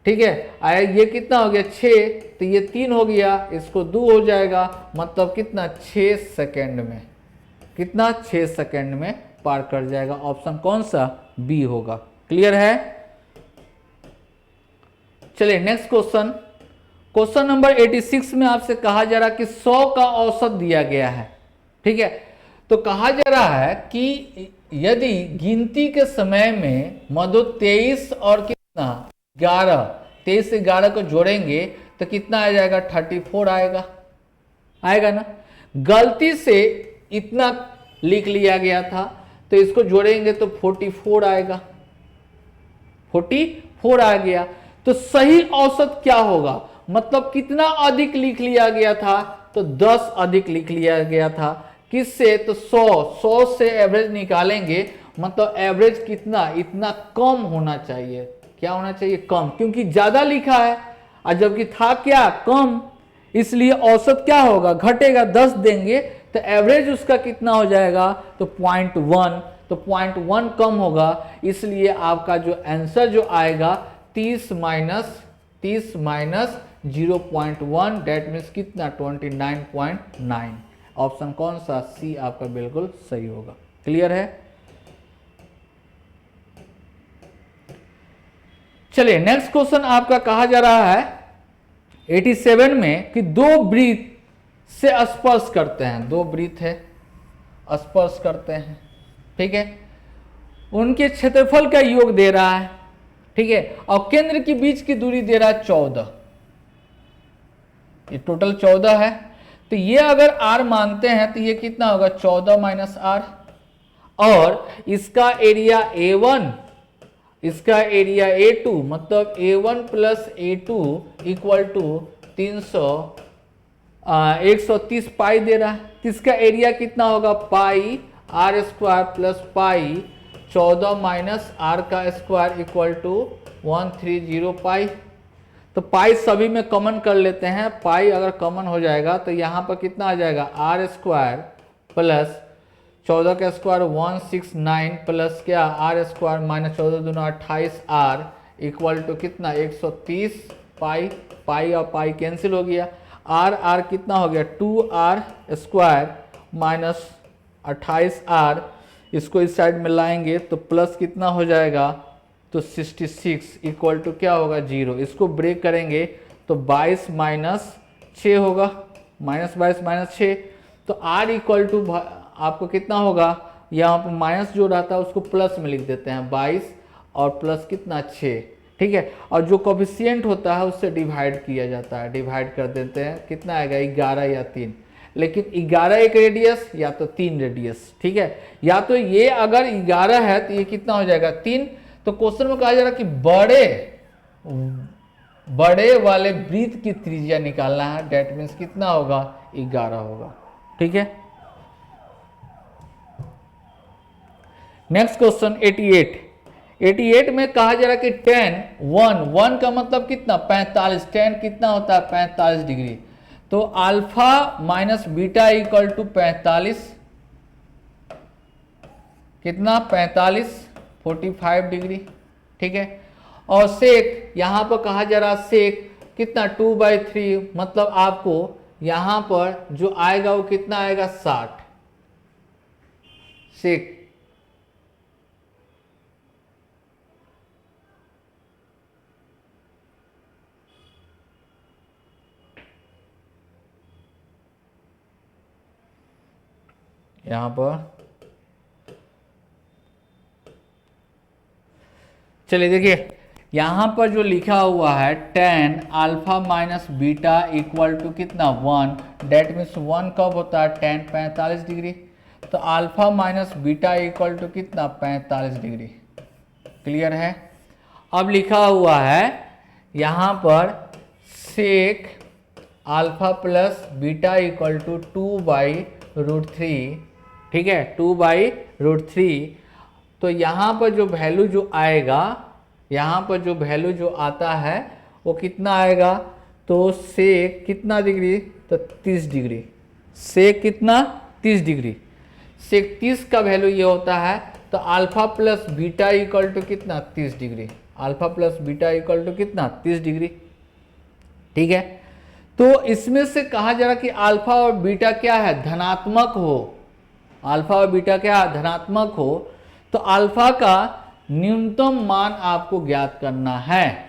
ठीक है, ये कितना हो गया 6, तो ये 3 हो गया, इसको 2 हो जाएगा, मतलब कितना 6 सेकेंड में, कितना 6 सेकेंड में पार कर जाएगा। ऑप्शन कौन सा बी होगा। क्लियर है, चलिए नेक्स्ट क्वेश्चन, क्वेश्चन नंबर 86 में आपसे कहा जा रहा है कि 100 का औसत दिया गया है। ठीक है, तो कहा जा रहा है कि यदि गिनती के समय में मधु 23 और कितना 11, 23 से 11 को जोड़ेंगे तो कितना आ जाएगा 34 आएगा, आएगा ना। गलती से इतना लिख लिया गया था तो इसको जोड़ेंगे तो 44 आएगा, 44 आ गया। तो सही औसत क्या होगा, मतलब कितना अधिक लिख लिया गया था, तो 10 अधिक लिख लिया गया था। किससे, तो 100 से एवरेज निकालेंगे, मतलब एवरेज कितना इतना कम होना चाहिए, क्या होना चाहिए कम, क्योंकि ज्यादा लिखा है और जबकि था क्या कम, इसलिए औसत क्या होगा घटेगा, 10 देंगे तो एवरेज उसका कितना हो जाएगा, तो 0.1, तो 0.1 कम होगा, इसलिए आपका जो आंसर जो आएगा 30 माइनस 0.1 डेट मीन्स कितना 29.9। ऑप्शन कौन सा सी आपका बिल्कुल सही होगा। क्लियर है, चलिए नेक्स्ट क्वेश्चन आपका कहा जा रहा है 87 में कि दो वृत्त से स्पर्श करते हैं, दो वृत्त है स्पर्श करते हैं। ठीक है, उनके क्षेत्रफल का योग दे रहा है। ठीक है, और केंद्र के बीच की दूरी दे रहा है 14, ये टोटल 14 है। तो ये अगर r मानते हैं तो ये कितना होगा 14 माइनस r, और इसका एरिया A1 इसका एरिया A2, मतलब A1 plus A2 equal to 130 pi दे रहा है। इसका एरिया कितना होगा pi r square plus pi 14 minus r का स्क्वायर इक्वल टू 130 पाई। तो पाई सभी में कॉमन कर लेते हैं, पाई अगर कॉमन हो जाएगा तो यहाँ पर कितना आ जाएगा r स्क्वायर प्लस 14 का स्क्वायर 169 प्लस क्या r स्क्वायर माइनस 14 दूना 28 r इक्वल टू कितना 130 पाई, पाई और पाई कैंसिल हो गया, r कितना हो गया 2r स्क्वायर माइनस 28r, इसको इस साइड में लाएंगे तो प्लस कितना हो जाएगा तो 66 इक्वल टू क्या होगा 0, इसको ब्रेक करेंगे तो 22 माइनस 6 होगा, माइनस 22 माइनस 6, तो r इक्वल टू आपको कितना होगा, यहाँ पर माइनस जो रहता है उसको प्लस में लिख देते हैं 22 और प्लस कितना 6। ठीक है, और जो कोफिशिएंट होता है उससे डिवाइड किया जाता है, डिवाइड कर देते हैं, कितना आएगा 11 या 3, लेकिन 11 एक रेडियस या तो 3 रेडियस। ठीक है, या तो ये अगर 11 है तो ये कितना हो जाएगा 3। तो क्वेश्चन में कहा जा रहा है कि बड़े वाले वृत्त की त्रिज्या निकालना है, डेट मीन्स कितना होगा 11 होगा। ठीक है, नेक्स्ट क्वेश्चन 88 में कहा जा रहा है कि tan 1 का मतलब कितना 45, tan कितना होता है 45 डिग्री, तो alpha minus beta equal to 45 कितना 45 45 डिग्री, ठीक है। और सेक यहाँ पर कहा जा रहा सेक कितना 2/3, मतलब आपको यहाँ पर जो आएगा वो कितना आएगा 60 सेक। यहाँ पर चलिए देखिए यहाँ पर जो लिखा हुआ है tan alpha minus beta equal to कितना 1, डेट मीन्स 1 कब होता है tan 45 डिग्री, तो alpha minus beta equal to कितना 45 डिग्री। क्लियर है। अब लिखा हुआ है यहाँ पर sec alpha plus beta equal to 2/√3, ठीक है, 2/√3। तो यहाँ पर जो वैल्यू जो आएगा, यहाँ पर जो वैल्यू जो आता है वो कितना आएगा, तो सेक कितना डिग्री, तो 30 डिग्री। सेक कितना 30 डिग्री। सेक 30 का वैल्यू ये होता है, तो alpha plus beta equal to कितना 30 degree. Alpha plus beta equal to कितना 30 डिग्री, ठीक है। तो इसमें से कहा जा रहा कि अल्फा और बीटा क्या है, धनात्मक हो। अल्फा और बीटा क्या धनात्मक हो, तो अल्फा का न्यूनतम मान आपको ज्ञात करना है,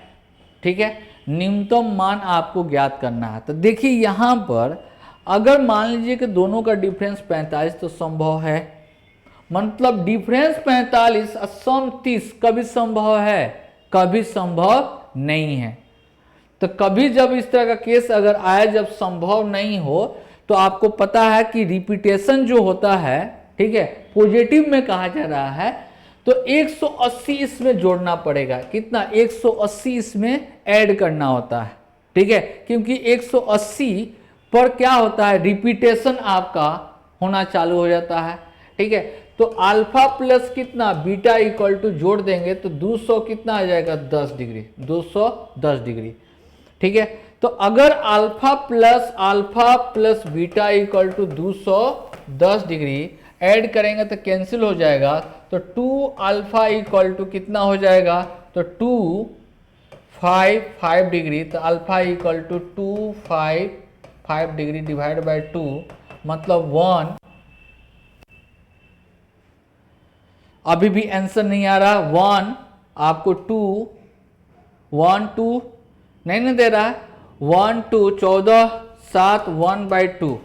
ठीक है। न्यूनतम मान आपको ज्ञात करना है। तो देखिए यहाँ पर अगर मान लीजिए कि दोनों का डिफरेंस 45, तो संभव है, मतलब डिफरेंस 45 और सम 30 कभी संभव है, कभी संभव नहीं है। तो कभी जब इस तरह का केस अगर आए जब संभव नहीं हो, तो आपको पता है कि रिपीटेशन जो होता है, ठीक है, पॉजिटिव में कहा जा रहा है, तो 180 इसमें जोड़ना पड़ेगा। कितना 180 इसमें ऐड करना होता है, ठीक है, क्योंकि 180 पर क्या होता है, रिपीटेशन आपका होना चालू हो जाता है, ठीक है। तो अल्फा प्लस कितना बीटा इक्वल टू जोड़ देंगे तो 200 कितना आ जाएगा 10 डिग्री, 210 डिग्री, ठीक है। तो अगर alpha plus beta equal to 210 degree add करेंगे तो कैंसिल हो जाएगा, तो 2 अल्फा इक्वल टू कितना हो जाएगा, तो 255 डिग्री। तो alpha equal to 255 degree divide by 2, मतलब 1। अभी भी आंसर नहीं आ रहा, 1 आपको 2 नहीं दे रहा, 1 2 14 7 1/2,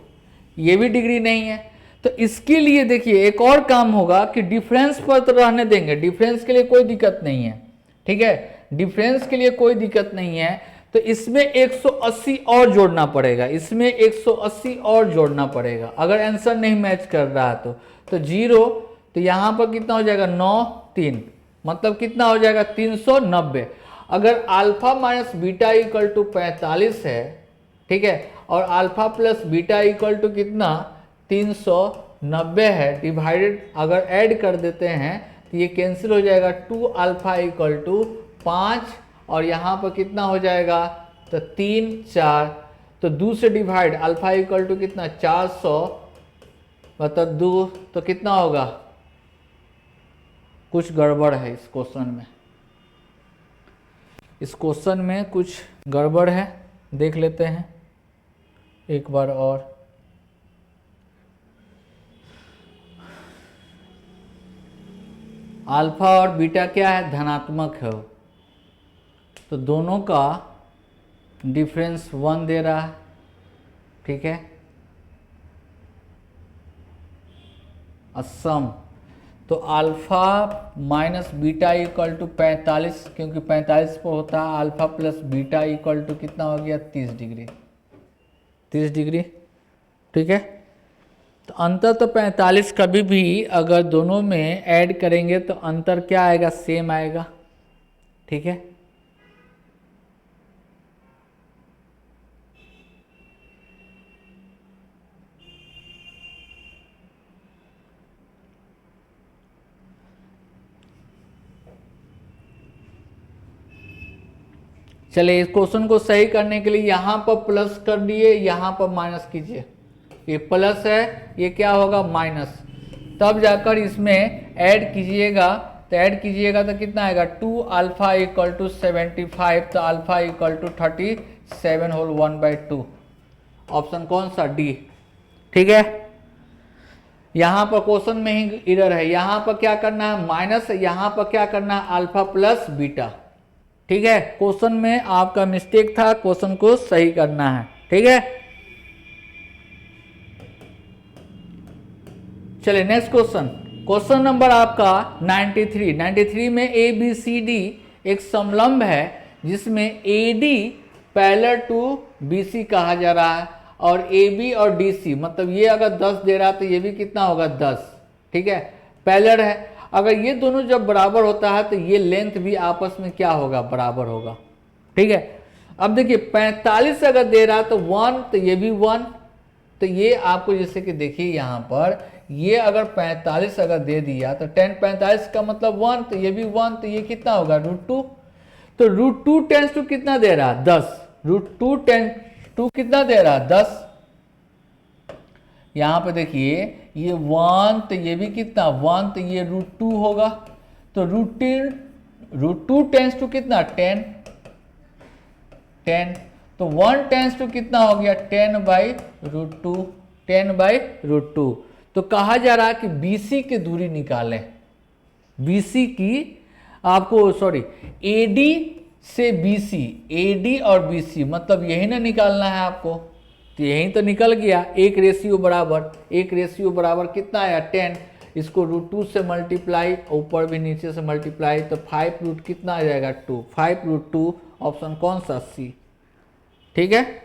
ये भी डिग्री नहीं है। तो इसके लिए देखिए एक और काम होगा कि डिफरेंस पर तो रहने देंगे, डिफरेंस के लिए कोई दिक्कत नहीं है, ठीक है, डिफरेंस के लिए कोई दिक्कत नहीं है। तो इसमें 180 और जोड़ना पड़ेगा, इसमें 180 और जोड़ना पड़ेगा। अगर आंसर नहीं मैच कर रहा तो 0, तो यहाँ पर कितना हो जाएगा 9 3, मतलब कितना हो जाएगा 390। अगर alpha minus beta equal to 45 है, ठीक है, और alpha plus beta equal to कितना 390 है, डिवाइडेड अगर ऐड कर देते हैं तो ये कैंसिल हो जाएगा, 2 अल्फा इक्वल टू 5, और यहाँ पर कितना हो जाएगा, तो 3 4, तो 2 से डिवाइड, अल्फा इक्वल टू कितना 400, मतलब 2, तो कितना होगा, कुछ गड़बड़ है इस क्वेश्चन में, इस क्वेश्चन में कुछ गड़बड़ है, देख लेते हैं एक बार और। अल्फा और बीटा क्या है, धनात्मक है, तो दोनों का डिफरेंस 1 दे रहा है, ठीक है। असम, तो alpha minus beta equal to 45, क्योंकि 45 पर होता है, alpha plus beta equal to कितना हो गया 30 डिग्री, 30 डिग्री, ठीक है। तो अंतर तो 45, कभी भी अगर दोनों में ऐड करेंगे तो अंतर क्या आएगा, सेम आएगा, ठीक है। चलिए इस क्वेश्चन को सही करने के लिए यहाँ पर प्लस कर दिए, यहाँ पर माइनस कीजिए, ये प्लस है, ये क्या होगा माइनस, तब जाकर इसमें ऐड कीजिएगा तो ऐड कीजिएगा तो कितना आएगा 2 अल्फा इक्वल टू 75, तो alpha equal to 37 whole 1/2। Option कौन सा? डी। ठीक है, यहां पर क्वेश्चन में ही एरर है, यहां पर क्या करना है माइनस, यहां पर क्या करना है अल्फा प्लस बीटा। ठीक है, क्वेश्चन में आपका मिस्टेक था, क्वेश्चन को सही करना है। ठीक है, चलिए नेक्स्ट क्वेश्चन, क्वेश्चन नंबर आपका 93 में ए बी सी डी एक समलंब है जिसमें A D parallel to B C कहा जा रहा है और ए बी और डी सी, मतलब ये अगर 10 दे रहा है तो ये भी कितना होगा 10। ठीक है, पैरेलल है, अगर ये दोनों जब बराबर होता है तो ये लेंथ भी आपस में क्या होगा? बराबर होगा। ठीक है, अब देखिए 45 अगर दे रहा है तो 1, तो ये भी 1, तो ये आपको जैसे कि देखिए यहाँ पर ये अगर 45 अगर दे दिया तो 10 45 का मतलब 1, तो ये भी 1, तो ये कितना होगा √2। तो √2 टेंस टू कितना दे रहा है? 10। √2 टेंस टू कितना दे रहा है? 10। यहां पे देखिए ये 1, तो ये भी कितना 1, तो ये √2 होगा, तो √2 टेंस टू कितना 10, तो 1 टेंस टू कितना हो गया 10/√2, 10/√2। तो कहा जा रहा है कि BC की दूरी निकालें, BC की आपको सॉरी AD से BC, AD और BC मतलब यही ना निकालना है आपको, तो यही तो निकल गया। एक रेशियो बराबर कितना आया 10, इसको √2 से मल्टीप्लाई, ऊपर भी नीचे से मल्टीप्लाई, तो 5 कितना आ जाएगा 2, 5√2। ऑप्शन कौन सा? सी। ठीक है,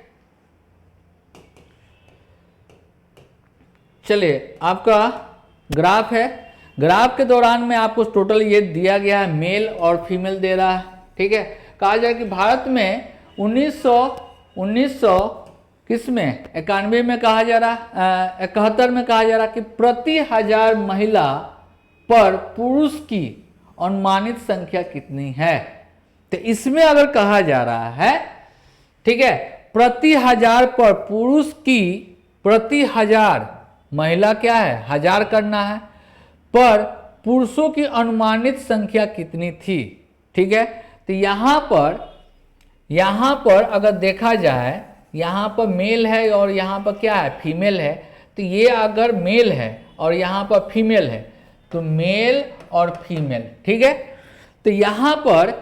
चलिए आपका ग्राफ है, ग्राफ के दौरान में आपको टोटल ये दिया गया है, मेल और फीमेल दे रहा है। ठीक है, कहा जाए कि भारत में 1900 किस में 91 में कहा जा रहा 71 में कहा जा रहा कि प्रति 1000 महिला पर पुरुष की अनुमानित संख्या कितनी है। तो इसमें अगर कहा जा रहा है, ठीक है, प्रति 1000 पर पुरुष की, प्रति 1000 महिला क्या है 1000 करना है, पर पुरुषों की अनुमानित संख्या कितनी थी। ठीक है, तो यहां पर अगर देखा जाए, यहाँ पर मेल है और यहाँ पर क्या है फीमेल है, तो ये अगर मेल है और यहाँ पर फीमेल है तो मेल और फीमेल। ठीक है, तो यहाँ पर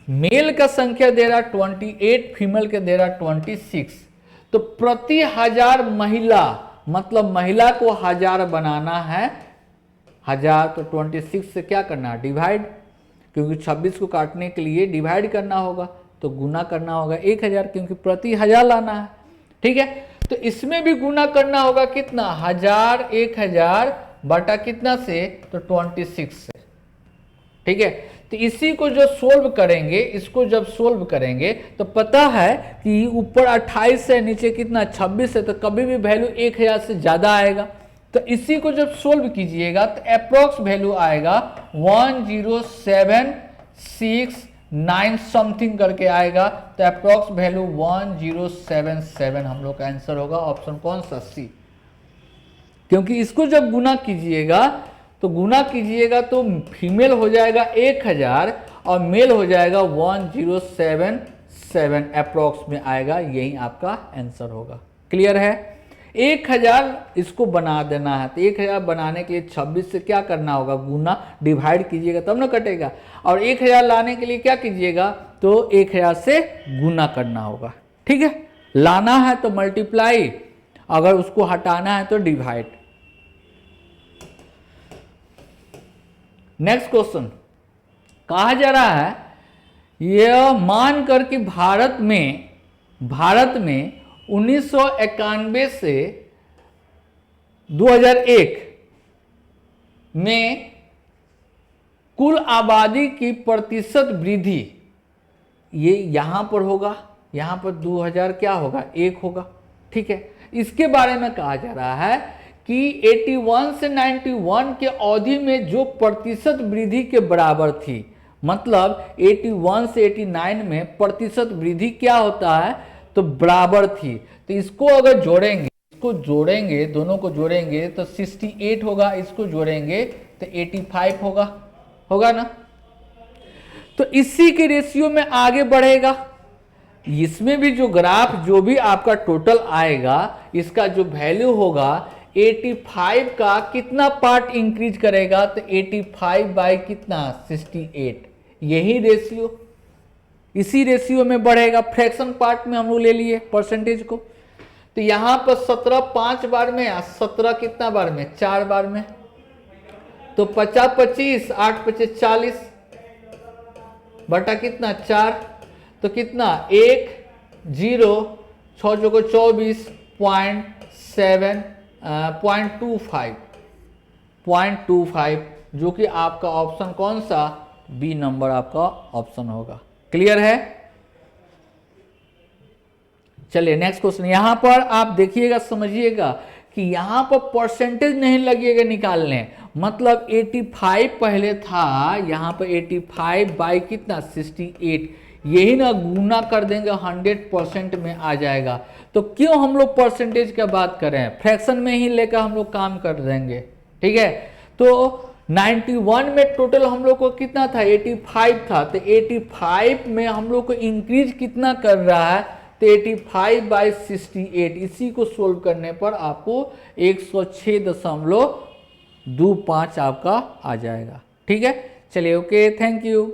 मेल का संख्या दे रहा 28, फीमेल के दे रहा 26, तो प्रति 1000 महिला, मतलब महिला को 1000 बनाना है 1000, तो 26 से क्या करना है डिवाइड, क्योंकि 26 को काटने के लिए डिवाइड करना होगा, तो गुना करना होगा 1000, क्योंकि प्रति 1000 लाना है। ठीक है, तो इसमें भी गुना करना होगा कितना 1000 बटा कितना से, तो 26 से। ठीक है, तो इसी को जो सोल्व करेंगे, इसको जब सोल्व करेंगे तो पता है कि ऊपर 28 है, नीचे कितना 26 है, तो कभी भी वैल्यू 1000 से ज्यादा आएगा। तो इसी को जब सोल्व कीजिएगा तो अप्रोक्स वैल्यू आएगा 1076 समथिंग करके आएगा, तो अप्रोक्स वैल्यू 1077 हम लोग का आंसर होगा। ऑप्शन कौन सा? सी। क्योंकि इसको जब गुना कीजिएगा तो फीमेल हो जाएगा 1000 और मेल हो जाएगा 1077 अप्रोक्स में आएगा, यही आपका आंसर होगा। क्लियर है? 1000 इसको बना देना है, तो 1000 बनाने के लिए 26 से क्या करना होगा गुना, डिवाइड कीजिएगा तब ना कटेगा, और 1000 लाने के लिए क्या कीजिएगा, तो 1000 से गुना करना होगा। ठीक है, लाना है तो मल्टीप्लाई, अगर उसको हटाना है तो डिवाइड। नेक्स्ट क्वेश्चन, कहा जा रहा है यह मानकर कि भारत में 1991 से 2001 में कुल आबादी की प्रतिशत वृद्धि, ये यहां पर होगा, यहां पर 2000 क्या होगा 1 होगा। ठीक है, इसके बारे में कहा जा रहा है कि 81 से 91 के अवधि में जो प्रतिशत वृद्धि के बराबर थी, मतलब 81 से 89 में प्रतिशत वृद्धि क्या होता है, तो बराबर थी। तो इसको अगर जोड़ेंगे, दोनों को जोड़ेंगे तो 68 होगा, इसको जोड़ेंगे तो 85 होगा। होगा ना। तो इसी के रेशियो में आगे बढ़ेगा। इसमें भी जो ग्राफ जो भी आपका टोटल आएगा, इसका जो वैल्यू होगा 85 का कितना पार्ट इंक्रीज करेगा, तो 85 बाई कितना 68, यही रेशियो, इसी रेशियो में बढ़ेगा। फ्रैक्शन पार्ट में हम लोग ले लिए परसेंटेज को, तो यहां पर 17 5 बार में, 17 कितना बार में, 4 बार में, तो 50 25 8 25 40 बटा कितना 4, तो कितना 1 0 6 चौको 24 0.25 जो कि आपका ऑप्शन कौन सा, बी नंबर आपका ऑप्शन होगा। क्लियर है। चलिए नेक्स्ट क्वेश्चन, यहां पर आप देखिएगा, समझिएगा कि यहां पर परसेंटेज नहीं लगेगा निकालने, मतलब 85 पहले था, यहां पर 85 बाई कितना 68, यही ना गुना कर देंगे 100% में आ जाएगा। तो क्यों हम लोग परसेंटेज की बात कर रहे हैं, फ्रैक्शन में ही लेकर हम लोग काम कर देंगे। ठीक है, तो 91 में टोटल हम लोग को कितना था, 85 था, तो 85 में हम लोग को इंक्रीज कितना कर रहा है, तो 85 बाई 68, इसी को सोल्व करने पर आपको 106.25 आपका आ जाएगा। ठीक है, चलिए ओके, थैंक यू।